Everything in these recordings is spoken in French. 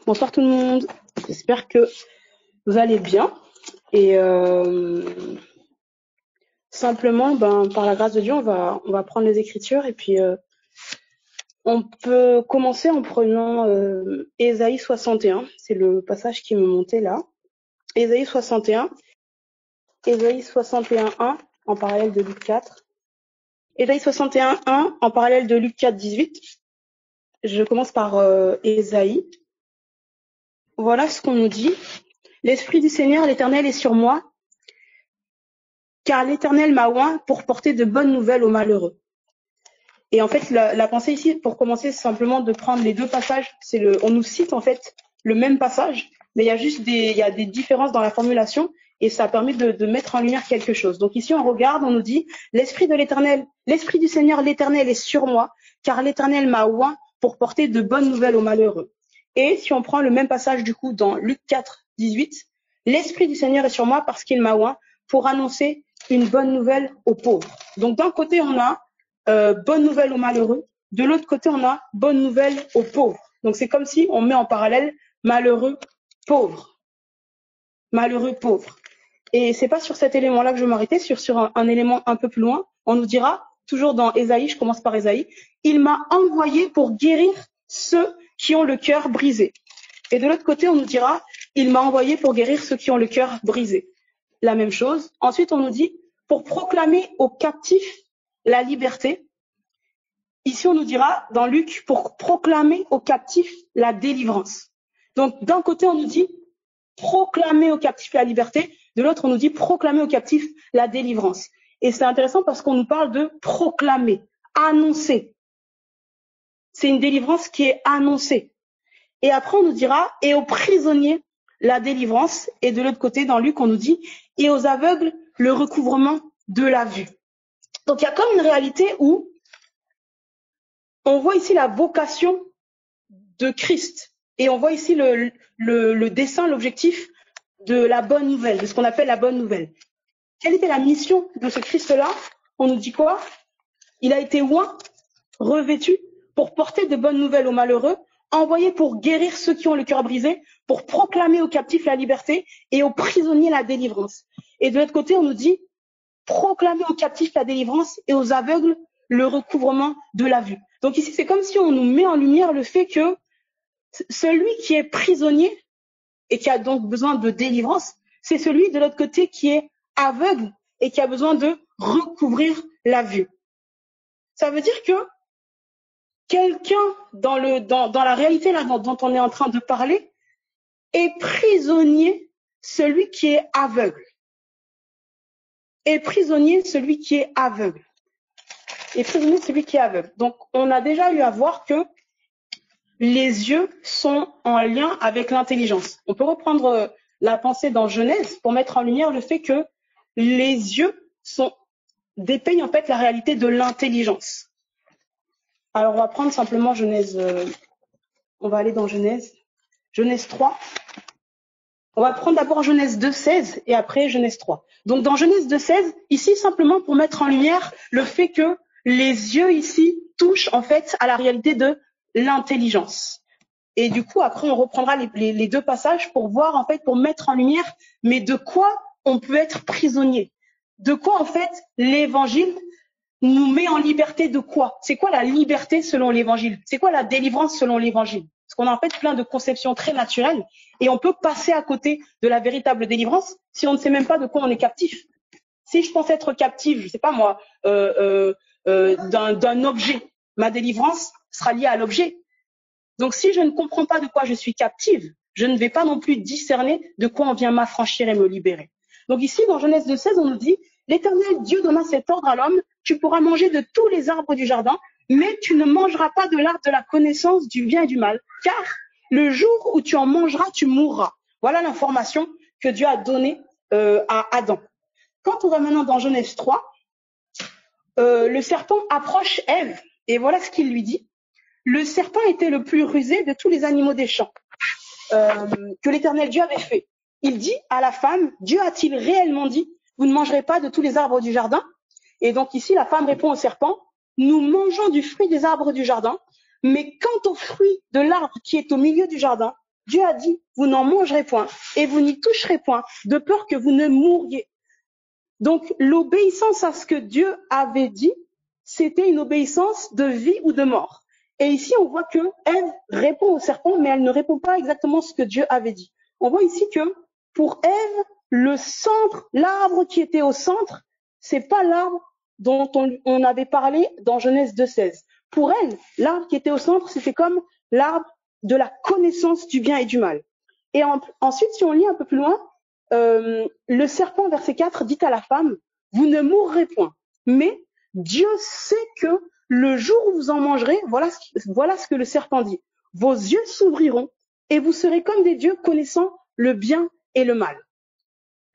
Bonsoir tout le monde, j'espère que vous allez bien et simplement par la grâce de Dieu on va prendre les Écritures et puis on peut commencer en prenant Ésaïe 61, c'est le passage qui me montait là. Ésaïe 61, Ésaïe 61:1 en parallèle de Luc 4. Ésaïe 61:1 en parallèle de Luc 4:18. Je commence par Ésaïe. Voilà ce qu'on nous dit. L'Esprit du Seigneur, l'Éternel, est sur moi, car l'Éternel m'a oint pour porter de bonnes nouvelles aux malheureux. Et en fait, la pensée ici, pour commencer, c'est simplement de prendre les deux passages. On nous cite en fait le même passage, mais il y a des différences dans la formulation et ça permet de mettre en lumière quelque chose. Donc ici, on regarde, on nous dit, l'Esprit de l'Éternel, l'Esprit du Seigneur, l'Éternel est sur moi, car l'Éternel m'a oint pour porter de bonnes nouvelles aux malheureux. Et si on prend le même passage du coup dans Luc 4:18, l'Esprit du Seigneur est sur moi parce qu'il m'a oint pour annoncer une bonne nouvelle aux pauvres. Donc d'un côté, on a bonne nouvelle aux malheureux, de l'autre côté, on a bonne nouvelle aux pauvres. Donc c'est comme si on met en parallèle malheureux, pauvre. Malheureux, pauvre. Et c'est pas sur cet élément-là que je vais m'arrêter, sur un élément un peu plus loin. On nous dira, toujours dans Ésaïe, je commence par Ésaïe, il m'a envoyé pour guérir ceux qui ont le cœur brisé. Et de l'autre côté, on nous dira, il m'a envoyé pour guérir ceux qui ont le cœur brisé. La même chose. Ensuite, on nous dit, pour proclamer aux captifs la liberté. Ici, on nous dira, dans Luc, pour proclamer aux captifs la délivrance. Donc, d'un côté, on nous dit, proclamer aux captifs la liberté. De l'autre, on nous dit, proclamer aux captifs la délivrance. Et c'est intéressant parce qu'on nous parle de proclamer, annoncer. C'est une délivrance qui est annoncée. Et après, on nous dira, et aux prisonniers, la délivrance. Et de l'autre côté, dans Luc, on nous dit, et aux aveugles, le recouvrement de la vue. Donc, il y a comme une réalité où on voit ici la vocation de Christ. Et on voit ici le dessein, l'objectif de la bonne nouvelle, de ce qu'on appelle la bonne nouvelle. Quelle était la mission de ce Christ-là? On nous dit quoi? Il a été oint, revêtu, pour porter de bonnes nouvelles aux malheureux, envoyé pour guérir ceux qui ont le cœur brisé, pour proclamer aux captifs la liberté et aux prisonniers la délivrance. Et de l'autre côté, on nous dit, proclamer aux captifs la délivrance et aux aveugles le recouvrement de la vue. Donc ici, c'est comme si on nous met en lumière le fait que celui qui est prisonnier et qui a donc besoin de délivrance, c'est celui de l'autre côté qui est aveugle et qui a besoin de recouvrir la vue. Ça veut dire que quelqu'un dans la réalité là dont on est en train de parler est prisonnier celui qui est aveugle. Est prisonnier celui qui est aveugle. Est prisonnier celui qui est aveugle. Donc on a déjà eu à voir que les yeux sont en lien avec l'intelligence. On peut reprendre la pensée dans Genèse pour mettre en lumière le fait que les yeux dépeignent en fait la réalité de l'intelligence. Alors on va prendre simplement Genèse, on va aller dans Genèse 3. On va prendre d'abord Genèse 2:16 et après Genèse 3. Donc dans Genèse 2:16, ici simplement pour mettre en lumière le fait que les yeux ici touchent en fait à la réalité de l'intelligence. Et du coup, après, on reprendra les deux passages pour voir, en fait, pour mettre en lumière, mais de quoi on peut être prisonnier. De quoi, en fait, l'évangile nous met en liberté de quoi? C'est quoi la liberté selon l'évangile? C'est quoi la délivrance selon l'évangile? Parce qu'on a en fait plein de conceptions très naturelles et on peut passer à côté de la véritable délivrance si on ne sait même pas de quoi on est captif. Si je pense être captif, je sais pas moi, d'un objet, ma délivrance sera liée à l'objet. Donc si je ne comprends pas de quoi je suis captive, je ne vais pas non plus discerner de quoi on vient m'affranchir et me libérer. Donc ici, dans Genèse 2:16, on nous dit, l'Éternel Dieu donna cet ordre à l'homme, tu pourras manger de tous les arbres du jardin, mais tu ne mangeras pas de l'arbre de la connaissance du bien et du mal, car le jour où tu en mangeras, tu mourras. Voilà l'information que Dieu a donnée à Adam. Quand on va maintenant dans Genèse 3, le serpent approche Ève, et voilà ce qu'il lui dit. Le serpent était le plus rusé de tous les animaux des champs que l'Éternel Dieu avait fait. Il dit à la femme, Dieu a-t-il réellement dit, vous ne mangerez pas de tous les arbres du jardin? Et donc ici, la femme répond au serpent, nous mangeons du fruit des arbres du jardin, mais quant au fruit de l'arbre qui est au milieu du jardin, Dieu a dit, vous n'en mangerez point et vous n'y toucherez point, de peur que vous ne mouriez. Donc, l'obéissance à ce que Dieu avait dit, c'était une obéissance de vie ou de mort. Et ici, on voit que Ève répond au serpent, mais elle ne répond pas exactement ce que Dieu avait dit. On voit ici que pour Ève, le centre, l'arbre qui était au centre, c'est pas l'arbre dont on avait parlé dans Genèse 2,16. Pour elle, l'arbre qui était au centre, c'était comme l'arbre de la connaissance du bien et du mal. Et ensuite, si on lit un peu plus loin, le serpent, verset 4, dit à la femme, vous ne mourrez point, mais Dieu sait que le jour où vous en mangerez, voilà ce que le serpent dit, vos yeux s'ouvriront et vous serez comme des dieux connaissant le bien et le mal.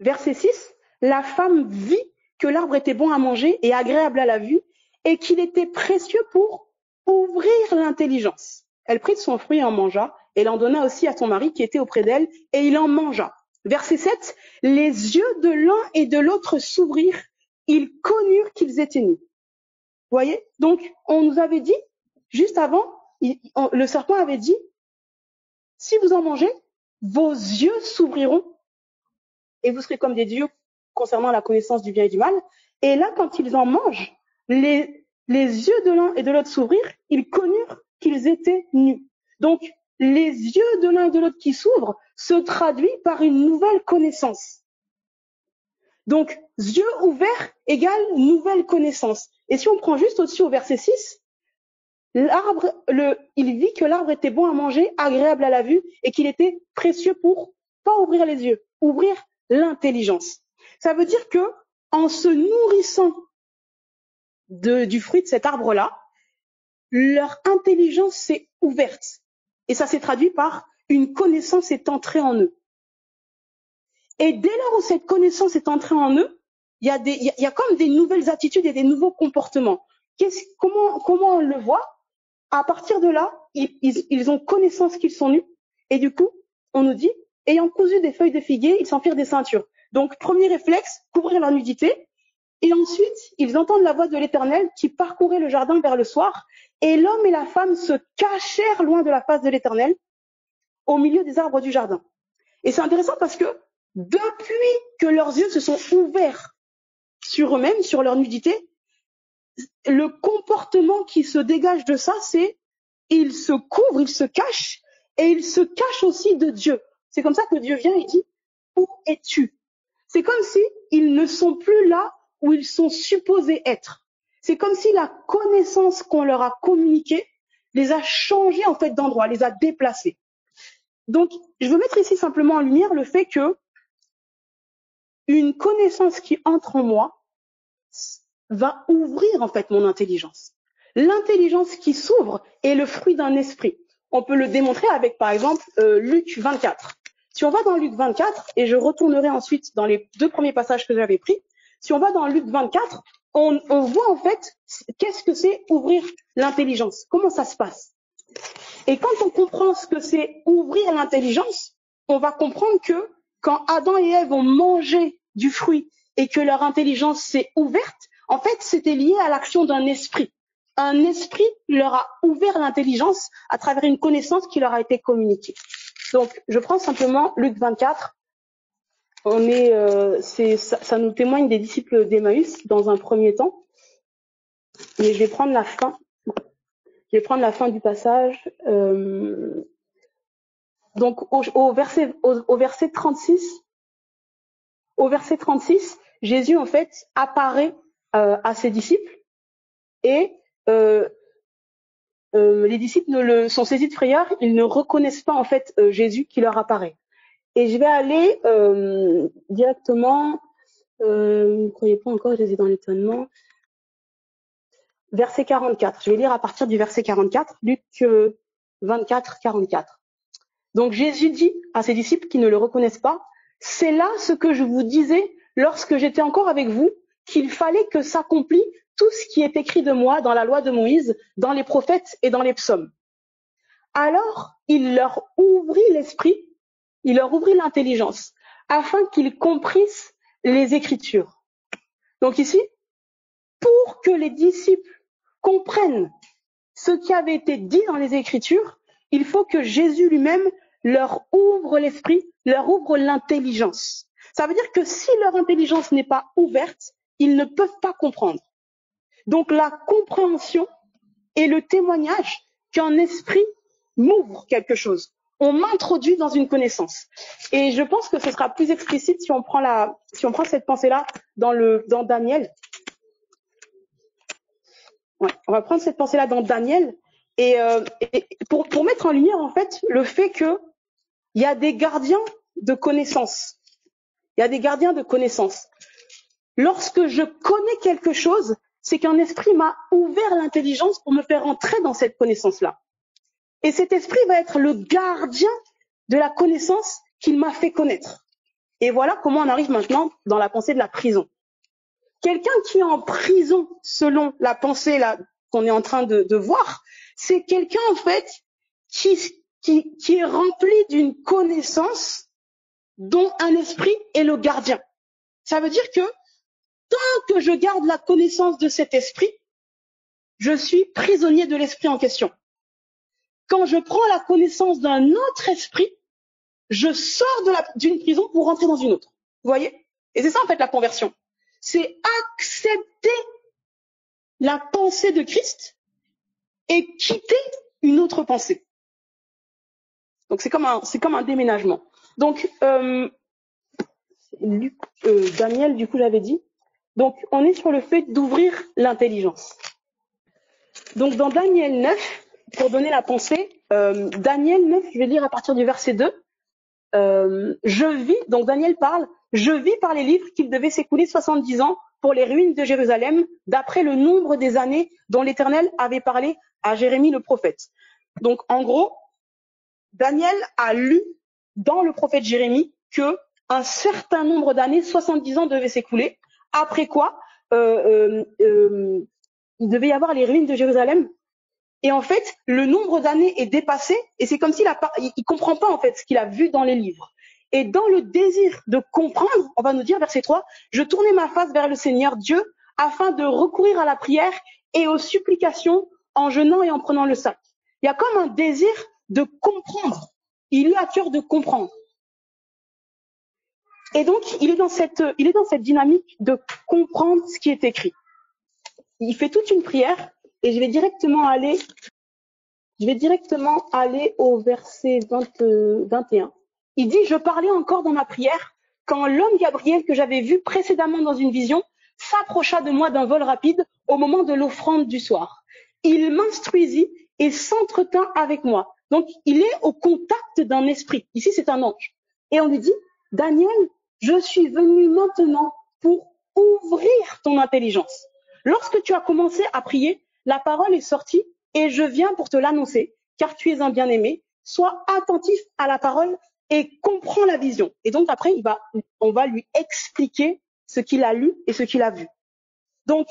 Verset 6, la femme vit que l'arbre était bon à manger et agréable à la vue et qu'il était précieux pour ouvrir l'intelligence. Elle prit de son fruit et en mangea, et l'en donna aussi à son mari qui était auprès d'elle, et il en mangea. Verset 7, les yeux de l'un et de l'autre s'ouvrirent, ils connurent qu'ils étaient nus. Vous voyez? Donc, on nous avait dit, juste avant, le serpent avait dit, si vous en mangez, vos yeux s'ouvriront et vous serez comme des dieux concernant la connaissance du bien et du mal. Et là, quand ils en mangent, les yeux de l'un et de l'autre s'ouvrirent, ils connurent qu'ils étaient nus. Donc, les yeux de l'un et de l'autre qui s'ouvrent se traduit par une nouvelle connaissance. Donc, yeux ouverts égale nouvelle connaissance. Et si on prend juste au-dessus au verset 6, il vit que l'arbre était bon à manger, agréable à la vue, et qu'il était précieux pour pas ouvrir les yeux, ouvrir l'intelligence. Ça veut dire que, en se nourrissant du fruit de cet arbre-là, leur intelligence s'est ouverte. Et ça s'est traduit par une connaissance est entrée en eux. Et dès lors où cette connaissance est entrée en eux, il y a comme des nouvelles attitudes et des nouveaux comportements. Comment on le voit? À partir de là, ils ont connaissance qu'ils sont nus. Et du coup, on nous dit, ayant cousu des feuilles de figuier, ils s'en firent des ceintures. Donc, premier réflexe, couvrir leur nudité. Et ensuite, ils entendent la voix de l'Éternel qui parcourait le jardin vers le soir. Et l'homme et la femme se cachèrent loin de la face de l'Éternel, au milieu des arbres du jardin. Et c'est intéressant parce que depuis que leurs yeux se sont ouverts sur eux-mêmes, sur leur nudité, le comportement qui se dégage de ça, c'est ils se couvrent, ils se cachent, et ils se cachent aussi de Dieu. C'est comme ça que Dieu vient et dit, où es-tu? C'est comme si ils ne sont plus là où ils sont supposés être. C'est comme si la connaissance qu'on leur a communiquée les a changés en fait d'endroit, les a déplacés. Donc, je veux mettre ici simplement en lumière le fait que une connaissance qui entre en moi va ouvrir en fait mon intelligence. L'intelligence qui s'ouvre est le fruit d'un esprit. On peut le démontrer avec par exemple Luc 24. Si on va dans Luc 24, et je retournerai ensuite dans les 2 premiers passages que j'avais pris, si on va dans Luc 24, on voit en fait qu'est-ce que c'est ouvrir l'intelligence, comment ça se passe. Et quand on comprend ce que c'est ouvrir l'intelligence, on va comprendre que quand Adam et Ève ont mangé du fruit et que leur intelligence s'est ouverte, en fait, c'était lié à l'action d'un esprit. Un esprit leur a ouvert l'intelligence à travers une connaissance qui leur a été communiquée. Donc, je prends simplement Luc 24. Ça nous témoigne des disciples d'Emmaüs dans un premier temps. Mais je vais prendre la fin. Je vais prendre la fin du passage. Donc, au verset 36, Jésus, en fait, apparaît à ses disciples et les disciples sont saisis de frayeur, ils ne reconnaissent pas, en fait, Jésus qui leur apparaît. Et je vais aller directement, ne croyez pas encore, je les ai dans l'étonnement, verset 44. Je vais lire à partir du verset 44, Luc 24, 44. Donc Jésus dit à ses disciples qui ne le reconnaissent pas, c'est là ce que je vous disais lorsque j'étais encore avec vous, qu'il fallait que s'accomplisse tout ce qui est écrit de moi dans la loi de Moïse, dans les prophètes et dans les psaumes. Alors, il leur ouvrit l'esprit, il leur ouvrit l'intelligence, afin qu'ils comprissent les Écritures. Donc ici, pour que les disciples comprennent ce qui avait été dit dans les Écritures, il faut que Jésus lui-même leur ouvre l'esprit, leur ouvre l'intelligence. Ça veut dire que si leur intelligence n'est pas ouverte, ils ne peuvent pas comprendre. Donc la compréhension est le témoignage qu'un esprit m'ouvre quelque chose. On m'introduit dans une connaissance. Et je pense que ce sera plus explicite si on prend cette pensée-là dans Daniel. Ouais, on va prendre cette pensée-là dans Daniel et pour mettre en lumière en fait le fait que il y a des gardiens de connaissances. Il y a des gardiens de connaissances. Lorsque je connais quelque chose, c'est qu'un esprit m'a ouvert l'intelligence pour me faire entrer dans cette connaissance-là. Et cet esprit va être le gardien de la connaissance qu'il m'a fait connaître. Et voilà comment on arrive maintenant dans la pensée de la prison. Quelqu'un qui est en prison, selon la pensée là qu'on est en train de voir, c'est quelqu'un en fait qui est rempli d'une connaissance dont un esprit est le gardien. Ça veut dire que tant que je garde la connaissance de cet esprit, je suis prisonnier de l'esprit en question. Quand je prends la connaissance d'un autre esprit, je sors d'une prison pour rentrer dans une autre. Vous voyez? Et c'est ça en fait la conversion. C'est accepter la pensée de Christ et quitter une autre pensée. Donc c'est comme un déménagement. Donc Daniel, du coup j'avais dit. Donc on est sur le fait d'ouvrir l'intelligence. Donc dans Daniel 9, pour donner la pensée, Daniel 9, je vais lire à partir du verset 2. Donc Daniel parle, je vis par les livres qu'il devait s'écouler 70 ans pour les ruines de Jérusalem, d'après le nombre des années dont l'Éternel avait parlé à Jérémie le prophète. Donc en gros, Daniel a lu dans le prophète Jérémie que un certain nombre d'années, 70 ans, devaient s'écouler. Après quoi, il devait y avoir les ruines de Jérusalem. Et en fait, le nombre d'années est dépassé, et c'est comme s'il comprend pas en fait ce qu'il a vu dans les livres. Et dans le désir de comprendre, on va nous dire, verset 3, je tournai ma face vers le Seigneur Dieu afin de recourir à la prière et aux supplications en jeûnant et en prenant le sac. Il y a comme un désir de comprendre. Il eut à cœur de comprendre. Et donc, il est dans cette dynamique de comprendre ce qui est écrit. Il fait toute une prière, et je vais directement aller au verset 21. Il dit, je parlais encore dans ma prière quand l'homme Gabriel que j'avais vu précédemment dans une vision s'approcha de moi d'un vol rapide au moment de l'offrande du soir. Il m'instruisit et s'entretint avec moi. Donc, il est au contact d'un esprit. Ici, c'est un ange. Et on lui dit, Daniel, je suis venu maintenant pour ouvrir ton intelligence. Lorsque tu as commencé à prier, la parole est sortie et je viens pour te l'annoncer, car tu es un bien-aimé. Sois attentif à la parole et comprends la vision. Et donc après, on va lui expliquer ce qu'il a lu et ce qu'il a vu. Donc,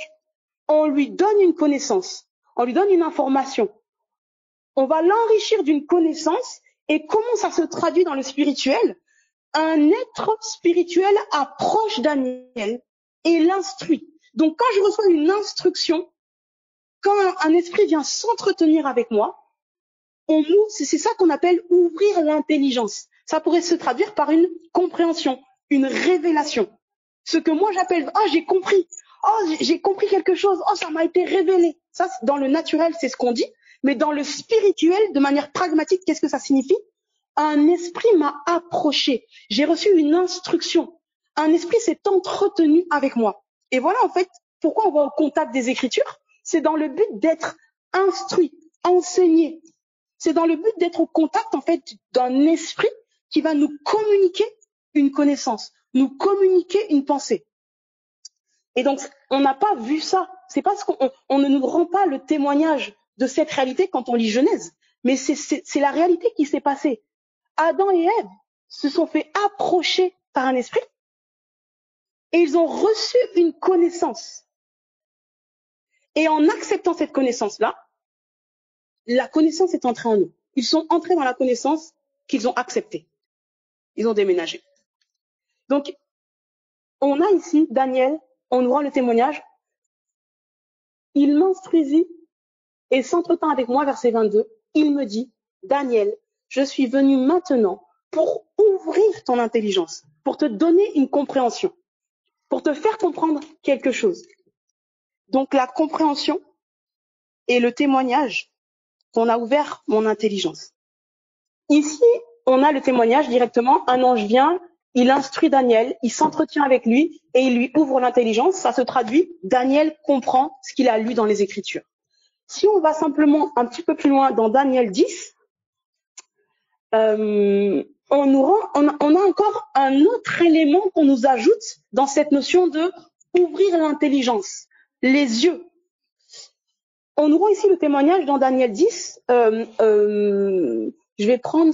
on lui donne une connaissance, on lui donne une information. On va l'enrichir d'une connaissance. Et comment ça se traduit dans le spirituel? Un être spirituel approche Daniel et l'instruit. Donc, quand je reçois une instruction, quand un esprit vient s'entretenir avec moi, c'est ça qu'on appelle ouvrir l'intelligence. Ça pourrait se traduire par une compréhension, une révélation. Ce que moi j'appelle, j'ai compris. J'ai compris quelque chose. Ça m'a été révélé. Ça, dans le naturel, c'est ce qu'on dit. Mais dans le spirituel, de manière pragmatique, qu'est-ce que ça signifie? Un esprit m'a approché. J'ai reçu une instruction. Un esprit s'est entretenu avec moi. Et voilà, en fait, pourquoi on va au contact des Écritures? C'est dans le but d'être instruit, enseigné. C'est dans le but d'être au contact, en fait, d'un esprit qui va nous communiquer une connaissance, nous communiquer une pensée. Et donc, on n'a pas vu ça. C'est parce qu'on ne nous rend pas le témoignage de cette réalité quand on lit Genèse. Mais c'est la réalité qui s'est passée. Adam et Ève se sont fait approcher par un esprit et ils ont reçu une connaissance. Et en acceptant cette connaissance-là, la connaissance est entrée en eux. Ils sont entrés dans la connaissance qu'ils ont acceptée. Ils ont déménagé. Donc, on a ici Daniel, on nous rend le témoignage. Il m'instruisit et s'entretint avec moi, verset 22. Il me dit, Daniel, je suis venu maintenant pour ouvrir ton intelligence, pour te donner une compréhension, pour te faire comprendre quelque chose. Donc la compréhension et le témoignage qu'on a ouvert mon intelligence. Ici, on a le témoignage directement, un ange vient, il instruit Daniel, il s'entretient avec lui et il lui ouvre l'intelligence. Ça se traduit, Daniel comprend ce qu'il a lu dans les Écritures. Si on va simplement un petit peu plus loin dans Daniel 10, on a encore un autre élément qu'on nous ajoute dans cette notion de ouvrir l'intelligence, les yeux. On nous rend ici le témoignage dans Daniel 10. Je vais prendre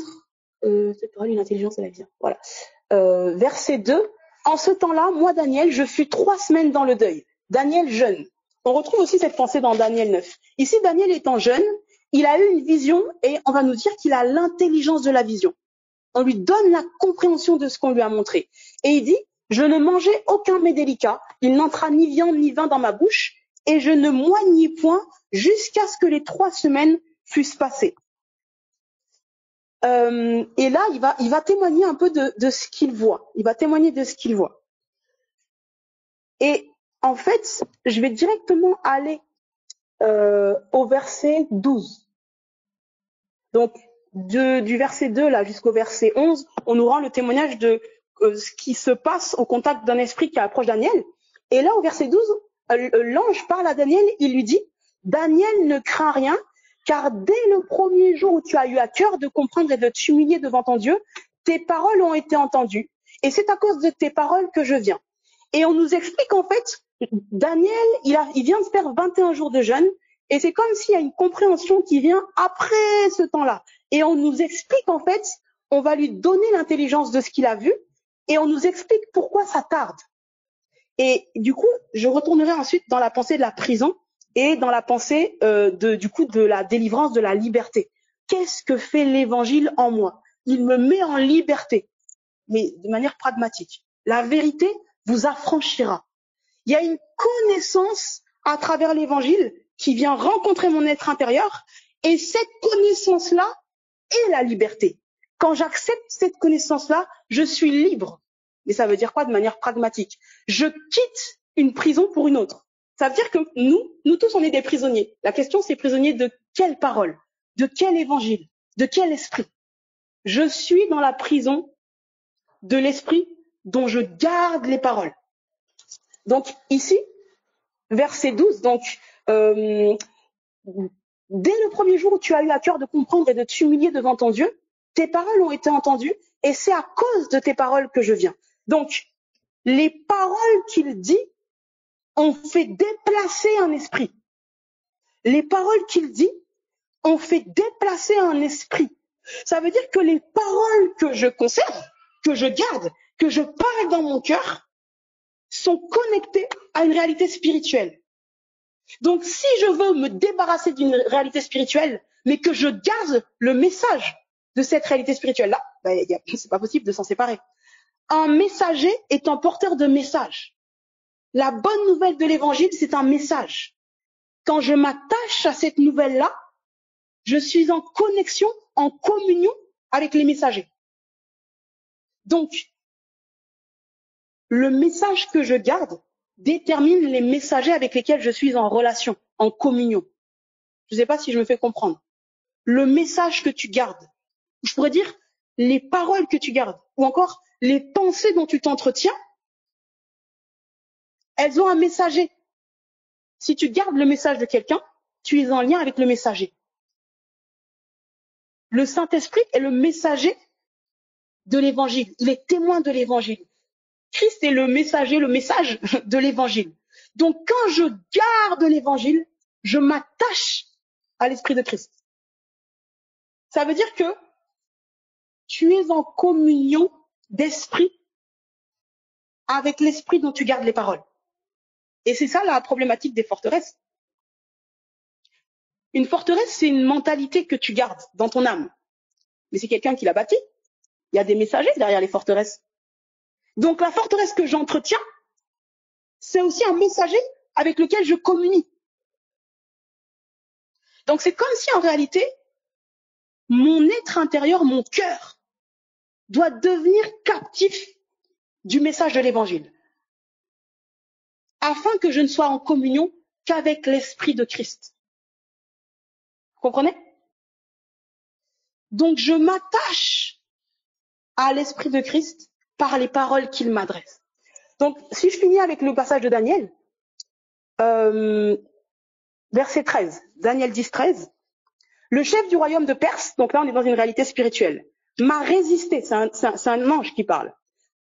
cette parole, une intelligence et la vision. Voilà. Verset 2. En ce temps-là, moi, Daniel, je fus 3 semaines dans le deuil. Daniel jeune. On retrouve aussi cette pensée dans Daniel 9. Ici, Daniel étant jeune, il a eu une vision et on va nous dire qu'il a l'intelligence de la vision. On lui donne la compréhension de ce qu'on lui a montré. Et il dit, je ne mangeai aucun mets délicat, il n'entra ni viande ni vin dans ma bouche, et je ne moignis point jusqu'à ce que les 3 semaines fussent passées. Et là, il va témoigner un peu de ce qu'il voit. Il va témoigner de ce qu'il voit. Et en fait, je vais directement aller au verset 12. Donc, du verset 2 là jusqu'au verset 11, on nous rend le témoignage de ce qui se passe au contact d'un esprit qui approche Daniel. Et là, au verset 12, l'ange parle à Daniel, il lui dit, Daniel, ne crains rien, car dès le premier jour où tu as eu à cœur de comprendre et de t'humilier devant ton Dieu, tes paroles ont été entendues. Et c'est à cause de tes paroles que je viens. Et on nous explique en fait, Daniel, il vient de faire 21 jours de jeûne, et c'est comme s'il y a une compréhension qui vient après ce temps-là. Et on nous explique en fait, on va lui donner l'intelligence de ce qu'il a vu, et on nous explique pourquoi ça tarde. Et du coup, je retournerai ensuite dans la pensée de la prison et dans la pensée de la délivrance, de la liberté. Qu'est-ce que fait l'évangile en moi? Il me met en liberté, mais de manière pragmatique. La vérité vous affranchira. Il y a une connaissance à travers l'évangile qui vient rencontrer mon être intérieur, et cette connaissance-là est la liberté. Quand j'accepte cette connaissance-là, je suis libre. Mais ça veut dire quoi de manière pragmatique? Je quitte une prison pour une autre. Ça veut dire que nous tous, on est des prisonniers. La question, c'est prisonnier de quelle parole? De quel évangile? De quel esprit? Je suis dans la prison de l'esprit dont je garde les paroles. Donc ici, verset 12, donc dès le premier jour où tu as eu à cœur de comprendre et de t'humilier devant ton Dieu, tes paroles ont été entendues et c'est à cause de tes paroles que je viens. Donc, les paroles qu'il dit ont fait déplacer un esprit. Les paroles qu'il dit ont fait déplacer un esprit. Ça veut dire que les paroles que je conserve, que je garde, que je parle dans mon cœur, sont connectées à une réalité spirituelle. Donc, si je veux me débarrasser d'une réalité spirituelle, mais que je garde le message de cette réalité spirituelle-là, c'est pas possible de s'en séparer. Un messager est un porteur de message. La bonne nouvelle de l'évangile, c'est un message. Quand je m'attache à cette nouvelle-là, je suis en connexion, en communion avec les messagers. Donc, le message que je garde détermine les messagers avec lesquels je suis en relation, en communion. Je ne sais pas si je me fais comprendre. Le message que tu gardes, je pourrais dire les paroles que tu gardes, ou encore les pensées dont tu t'entretiens, elles ont un messager. Si tu gardes le message de quelqu'un, tu es en lien avec le messager. Le Saint-Esprit est le messager de l'évangile. Il est témoin de l'évangile. Christ est le messager, le message de l'évangile. Donc, quand je garde l'évangile, je m'attache à l'esprit de Christ. Ça veut dire que tu es en communion d'esprit avec l'esprit dont tu gardes les paroles. Et c'est ça la problématique des forteresses. Une forteresse, c'est une mentalité que tu gardes dans ton âme. Mais c'est quelqu'un qui l'a bâtie. Il y a des messagers derrière les forteresses. Donc la forteresse que j'entretiens, c'est aussi un messager avec lequel je communie. Donc c'est comme si en réalité, mon être intérieur, mon cœur, doit devenir captif du message de l'évangile, afin que je ne sois en communion qu'avec l'Esprit de Christ. Vous comprenez? Donc je m'attache à l'Esprit de Christ par les paroles qu'il m'adresse. Donc si je finis avec le passage de Daniel, verset 13, Daniel 10, 13, le chef du royaume de Perse, donc là on est dans une réalité spirituelle, m'a résisté, c'est un ange qui parle.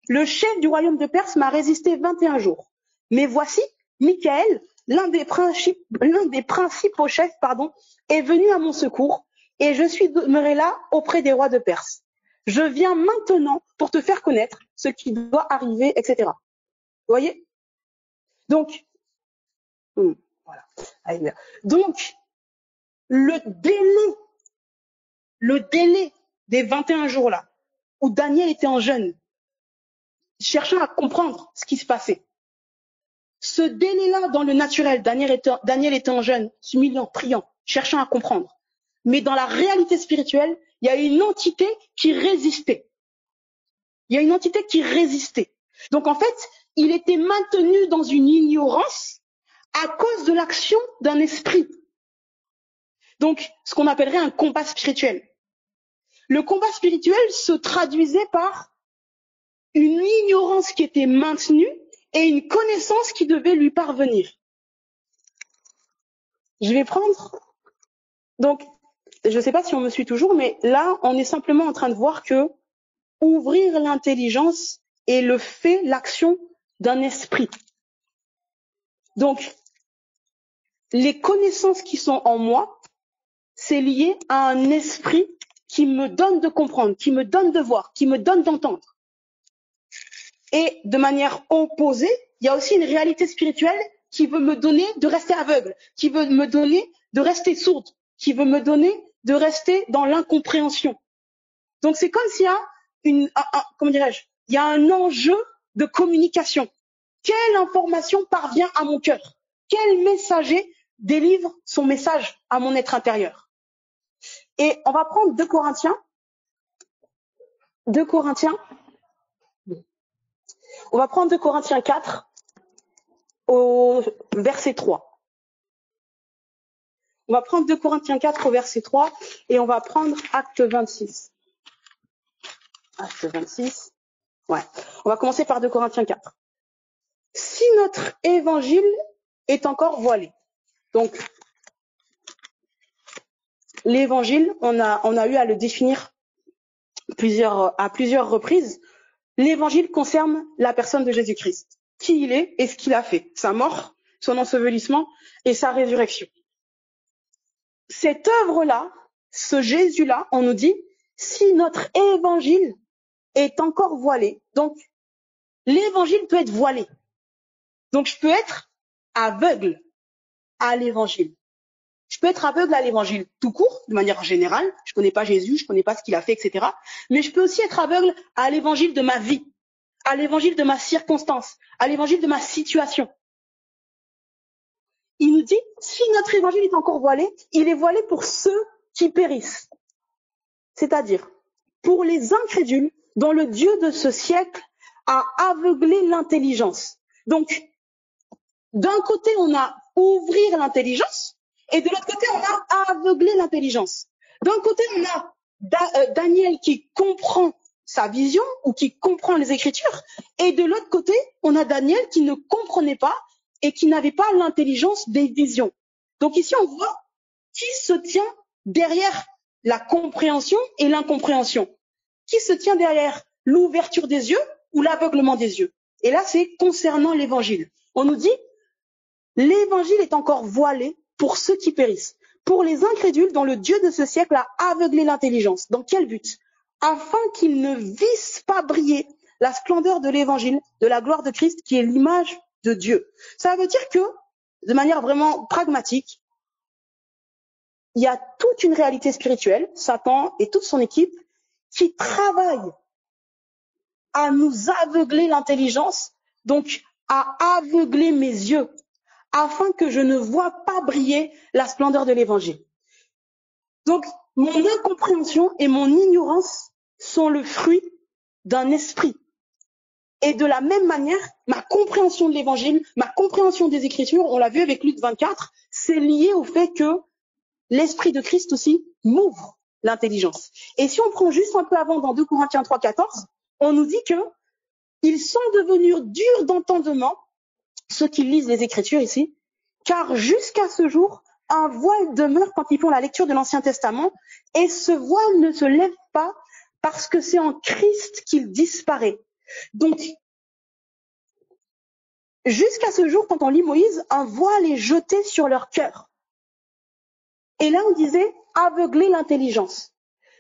Le chef du royaume de Perse m'a résisté 21 jours. Mais voici, Michaël, l'un des principaux chefs, est venu à mon secours, et je suis demeuré là auprès des rois de Perse. Je viens maintenant pour te faire connaître ce qui doit arriver, etc. Vous voyez? Donc, voilà. Donc, le délai des 21 jours là, où Daniel était en jeûne, cherchant à comprendre ce qui se passait. Ce délai-là, dans le naturel, Daniel était en jeûne, s'humiliant, priant, cherchant à comprendre. Mais dans la réalité spirituelle, il y a une entité qui résistait. Donc en fait, il était maintenu dans une ignorance à cause de l'action d'un esprit. Donc, ce qu'on appellerait un combat spirituel. Le combat spirituel se traduisait par une ignorance qui était maintenue et une connaissance qui devait lui parvenir. Je vais prendre... Donc, je ne sais pas si on me suit toujours, mais là, on est simplement en train de voir que ouvrir l'intelligence est l'action d'un esprit. Donc, les connaissances qui sont en moi, c'est lié à un esprit qui me donne de comprendre, qui me donne de voir, qui me donne d'entendre. Et de manière opposée, il y a aussi une réalité spirituelle qui veut me donner de rester aveugle, qui veut me donner de rester sourde, qui veut me donner de rester dans l'incompréhension. Donc c'est comme s'il y a il y a un enjeu de communication. Quelle information parvient à mon cœur? Quel messager délivre son message à mon être intérieur? Et on va prendre 2 Corinthiens. On va prendre 2 Corinthiens 4 au verset 3. On va prendre 2 Corinthiens 4 au verset 3 et on va prendre Acte 26. Acte 26. Ouais. On va commencer par 2 Corinthiens 4. Si notre évangile est encore voilé. Donc, l'évangile, on a eu à le définir à plusieurs reprises. L'évangile concerne la personne de Jésus-Christ. Qui il est et ce qu'il a fait. Sa mort, son ensevelissement et sa résurrection. Cette œuvre-là, ce Jésus-là, on nous dit, si notre évangile est encore voilé, donc l'évangile peut être voilé. Donc je peux être aveugle à l'évangile. Je peux être aveugle à l'évangile tout court, de manière générale. Je connais pas Jésus, je connais pas ce qu'il a fait, etc. Mais je peux aussi être aveugle à l'évangile de ma vie, à l'évangile de ma circonstance, à l'évangile de ma situation. Il nous dit, si notre évangile est encore voilé, il est voilé pour ceux qui périssent. C'est-à-dire, pour les incrédules dont le Dieu de ce siècle a aveuglé l'intelligence. Donc, d'un côté, on a ouvrir l'intelligence, et de l'autre côté, on a aveugler l'intelligence. D'un côté, on a Daniel qui comprend sa vision ou qui comprend les Écritures, et de l'autre côté, on a Daniel qui ne comprenait pas et qui n'avait pas l'intelligence des visions. Donc ici, on voit qui se tient derrière la compréhension et l'incompréhension. Qui se tient derrière l'ouverture des yeux ou l'aveuglement des yeux. Et là, c'est concernant l'évangile. On nous dit, l'évangile est encore voilé pour ceux qui périssent, pour les incrédules dont le Dieu de ce siècle a aveuglé l'intelligence. Dans quel but? Afin qu'ils ne vissent pas briller la splendeur de l'évangile, de la gloire de Christ, qui est l'image de Dieu. Ça veut dire que, de manière vraiment pragmatique, il y a toute une réalité spirituelle, Satan et toute son équipe, qui travaillent à nous aveugler l'intelligence, donc à aveugler mes yeux, afin que je ne vois pas briller la splendeur de l'évangile. Donc, Mon incompréhension et mon ignorance sont le fruit d'un esprit. Et de la même manière, ma compréhension de l'évangile, ma compréhension des Écritures, on l'a vu avec Luc 24, c'est lié au fait que l'Esprit de Christ aussi m'ouvre l'intelligence. Et si on prend juste un peu avant dans 2 Corinthiens 3, 14, on nous dit que ils sont devenus durs d'entendement, ceux qui lisent les Écritures ici, car jusqu'à ce jour, un voile demeure quand ils font la lecture de l'Ancien Testament, et ce voile ne se lève pas parce que c'est en Christ qu'il disparaît. Donc, jusqu'à ce jour, quand on lit Moïse, un voile est jeté sur leur cœur. Et là, on disait aveugler l'intelligence.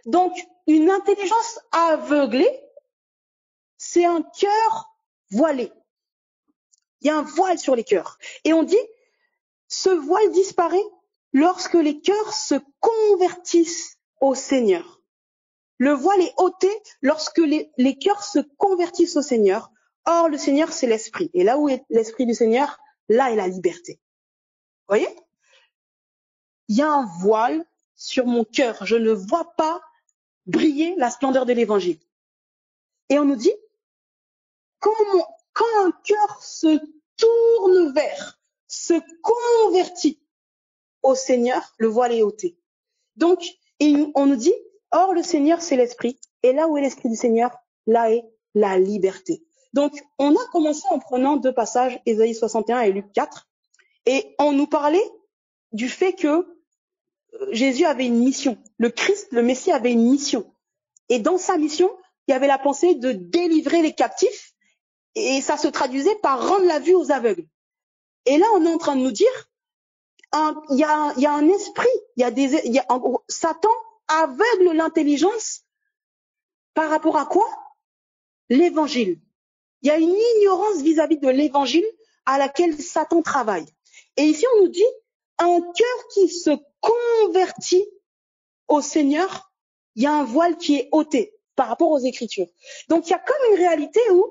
Donc, une intelligence aveuglée, c'est un cœur voilé. Il y a un voile sur les cœurs. Et on dit, ce voile disparaît lorsque les cœurs se convertissent au Seigneur. Le voile est ôté lorsque les cœurs se convertissent au Seigneur. Or, le Seigneur, c'est l'Esprit. Et là où est l'Esprit du Seigneur, là est la liberté. Vous voyez? Il y a un voile sur mon cœur. Je ne vois pas briller la splendeur de l'Évangile. Et on nous dit, quand un cœur se tourne vers, se convertit au Seigneur, le voile est ôté. Donc, on nous dit, or le Seigneur, c'est l'Esprit. Et là où est l'Esprit du Seigneur, là est la liberté. Donc, on a commencé en prenant 2 passages, Ésaïe 61 et Luc 4. Et on nous parlait du fait que Jésus avait une mission. Le Christ, le Messie, avait une mission. Et dans sa mission, il y avait la pensée de délivrer les captifs. Et ça se traduisait par rendre la vue aux aveugles. Et là, on est en train de nous dire, il y a un esprit, Satan aveugle l'intelligence par rapport à quoi? L'évangile. Il y a une ignorance vis-à-vis de l'évangile à laquelle Satan travaille. Et ici, on nous dit, un cœur qui se convertit au Seigneur, il y a un voile qui est ôté par rapport aux Écritures. Donc, il y a comme une réalité où,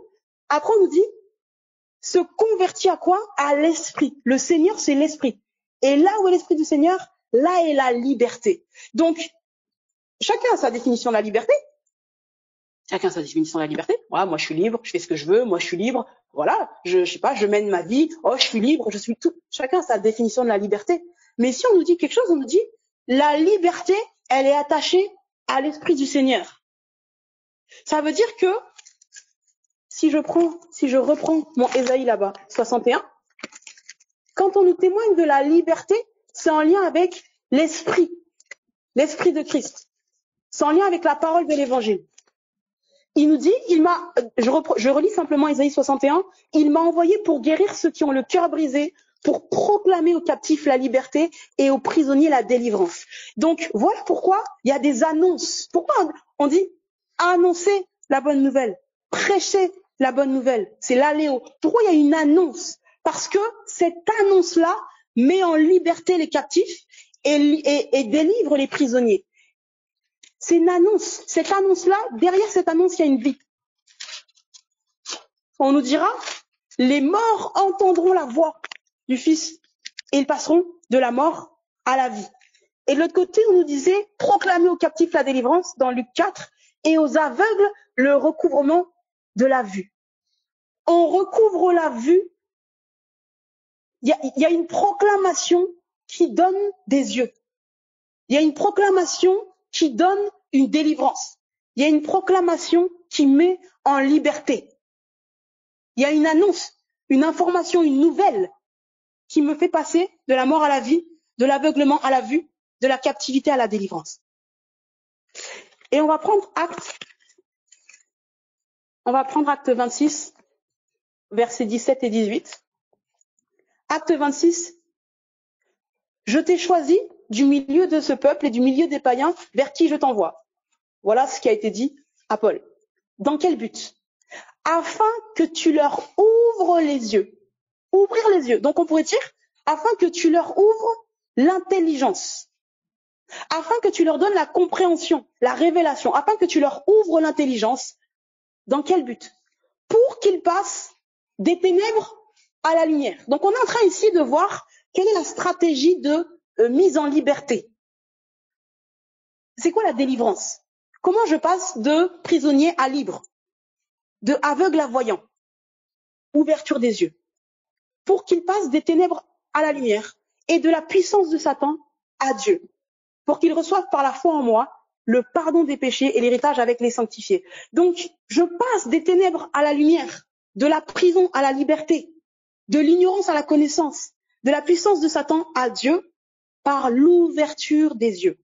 après, on nous dit, se convertit à quoi? À l'Esprit. Le Seigneur, c'est l'Esprit. Et là où est l'Esprit du Seigneur, là est la liberté. Donc, chacun a sa définition de la liberté. Chacun a sa définition de la liberté. Voilà, moi, je suis libre, je fais ce que je veux, moi, je suis libre. Voilà, je sais pas, je mène ma vie. Oh, je suis libre, je suis tout. Chacun a sa définition de la liberté. Mais si on nous dit quelque chose, on nous dit, la liberté, elle est attachée à l'Esprit du Seigneur. Ça veut dire que, si je reprends mon Ésaïe là-bas, 61, quand on nous témoigne de la liberté, c'est en lien avec l'Esprit de Christ. C'est en lien avec la parole de l'Évangile. Il nous dit, je relis simplement Ésaïe 61, il m'a envoyé pour guérir ceux qui ont le cœur brisé, pour proclamer aux captifs la liberté et aux prisonniers la délivrance. Donc, voilà pourquoi il y a des annonces. Pourquoi on dit annoncer la bonne nouvelle, prêcher la bonne nouvelle, c'est l'alléo. Pourquoi il y a une annonce? Parce que cette annonce-là met en liberté les captifs et délivre les prisonniers. C'est une annonce. Cette annonce-là, derrière cette annonce, il y a une vie. On nous dira, les morts entendront la voix du Fils et ils passeront de la mort à la vie. Et de l'autre côté, on nous disait, proclamer aux captifs la délivrance dans Luc 4 et aux aveugles le recouvrement de la vue. On recouvre la vue. Il y a une proclamation qui donne des yeux. Il y a une proclamation qui donne une délivrance. Il y a une proclamation qui met en liberté. Il y a une annonce, une information, une nouvelle qui me fait passer de la mort à la vie, de l'aveuglement à la vue, de la captivité à la délivrance. Et on va prendre Acte 26, versets 17 et 18. Acte 26. Je t'ai choisi du milieu de ce peuple et du milieu des païens vers qui je t'envoie. Voilà ce qui a été dit à Paul. Dans quel but? Afin que tu leur ouvres les yeux. Ouvrir les yeux. Donc on pourrait dire, afin que tu leur ouvres l'intelligence. Afin que tu leur donnes la compréhension, la révélation. Afin que tu leur ouvres l'intelligence. Dans quel but? Pour qu'ils passent des ténèbres à la lumière. Donc on est en train ici de voir quelle est la stratégie de mise en liberté. c'est quoi la délivrance? Comment je passe de prisonnier à libre, de aveugle à voyant? Ouverture des yeux. Pour qu'il passe des ténèbres à la lumière et de la puissance de Satan à Dieu. Pour qu'il reçoive par la foi en moi le pardon des péchés et l'héritage avec les sanctifiés. Donc, je passe des ténèbres à la lumière, de la prison à la liberté, de l'ignorance à la connaissance, de la puissance de Satan à Dieu par l'ouverture des yeux.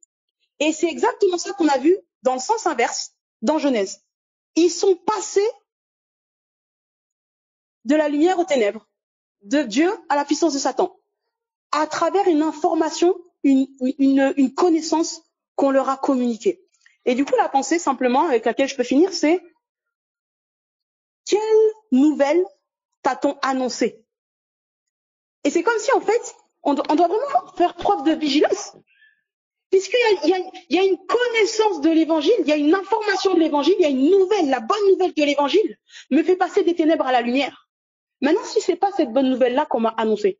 Et c'est exactement ça qu'on a vu dans le sens inverse dans Genèse. Ils sont passés de la lumière aux ténèbres, de Dieu à la puissance de Satan, à travers une information, une connaissance qu'on leur a communiquée. Et du coup, la pensée simplement avec laquelle je peux finir, c'est quelle nouvelle t'a-t-on annoncé? Et c'est comme si en fait, on doit vraiment faire preuve de vigilance. Puisqu'il y a une connaissance de l'évangile, il y a une information de l'évangile, il y a une nouvelle, la bonne nouvelle de l'évangile me fait passer des ténèbres à la lumière. Maintenant, si c'est pas cette bonne nouvelle-là qu'on m'a annoncée,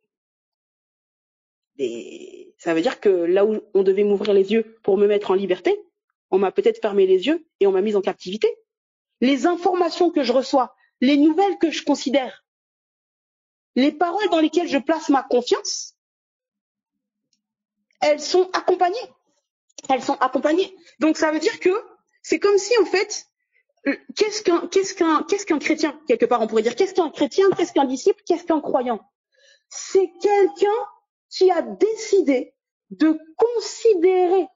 et ça veut dire que là où on devait m'ouvrir les yeux pour me mettre en liberté, on m'a peut-être fermé les yeux et on m'a mise en captivité. Les informations que je reçois, les nouvelles que je considère, les paroles dans lesquelles je place ma confiance, elles sont accompagnées. Elles sont accompagnées. Donc ça veut dire que c'est comme si en fait, qu'est-ce qu'un chrétien, quelque part on pourrait dire, qu'est-ce qu'un chrétien, qu'est-ce qu'un disciple, qu'est-ce qu'un croyant? C'est quelqu'un qui a décidé de considérer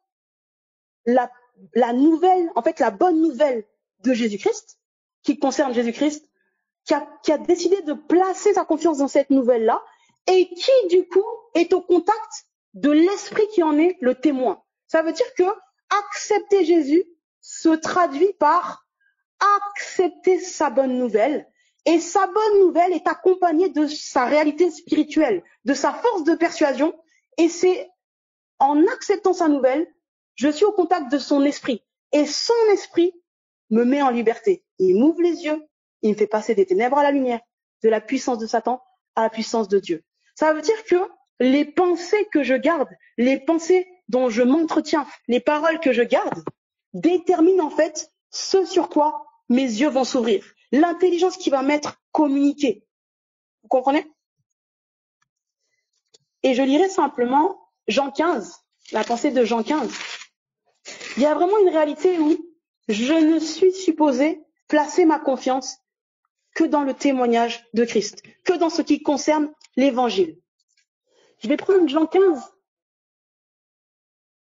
la nouvelle, en fait la bonne nouvelle de Jésus-Christ, qui concerne Jésus-Christ, qui a décidé de placer sa confiance dans cette nouvelle-là, et qui du coup est au contact de l'esprit qui en est le témoin. Ça veut dire que accepter Jésus se traduit par accepter sa bonne nouvelle, et sa bonne nouvelle est accompagnée de sa réalité spirituelle, de sa force de persuasion, et c'est en acceptant sa nouvelle, je suis au contact de son esprit, et son esprit me met en liberté. Il m'ouvre les yeux, il me fait passer des ténèbres à la lumière, de la puissance de Satan à la puissance de Dieu. Ça veut dire que les pensées que je garde, les pensées dont je m'entretiens, les paroles que je garde, déterminent en fait ce sur quoi mes yeux vont s'ouvrir. L'intelligence qui va m'être communiquée. Vous comprenez? Et je lirai simplement Jean 15, la pensée de Jean 15. Il y a vraiment une réalité où je ne suis supposée placer ma confiance que dans le témoignage de Christ, que dans ce qui concerne l'évangile. Je vais prendre Jean 15,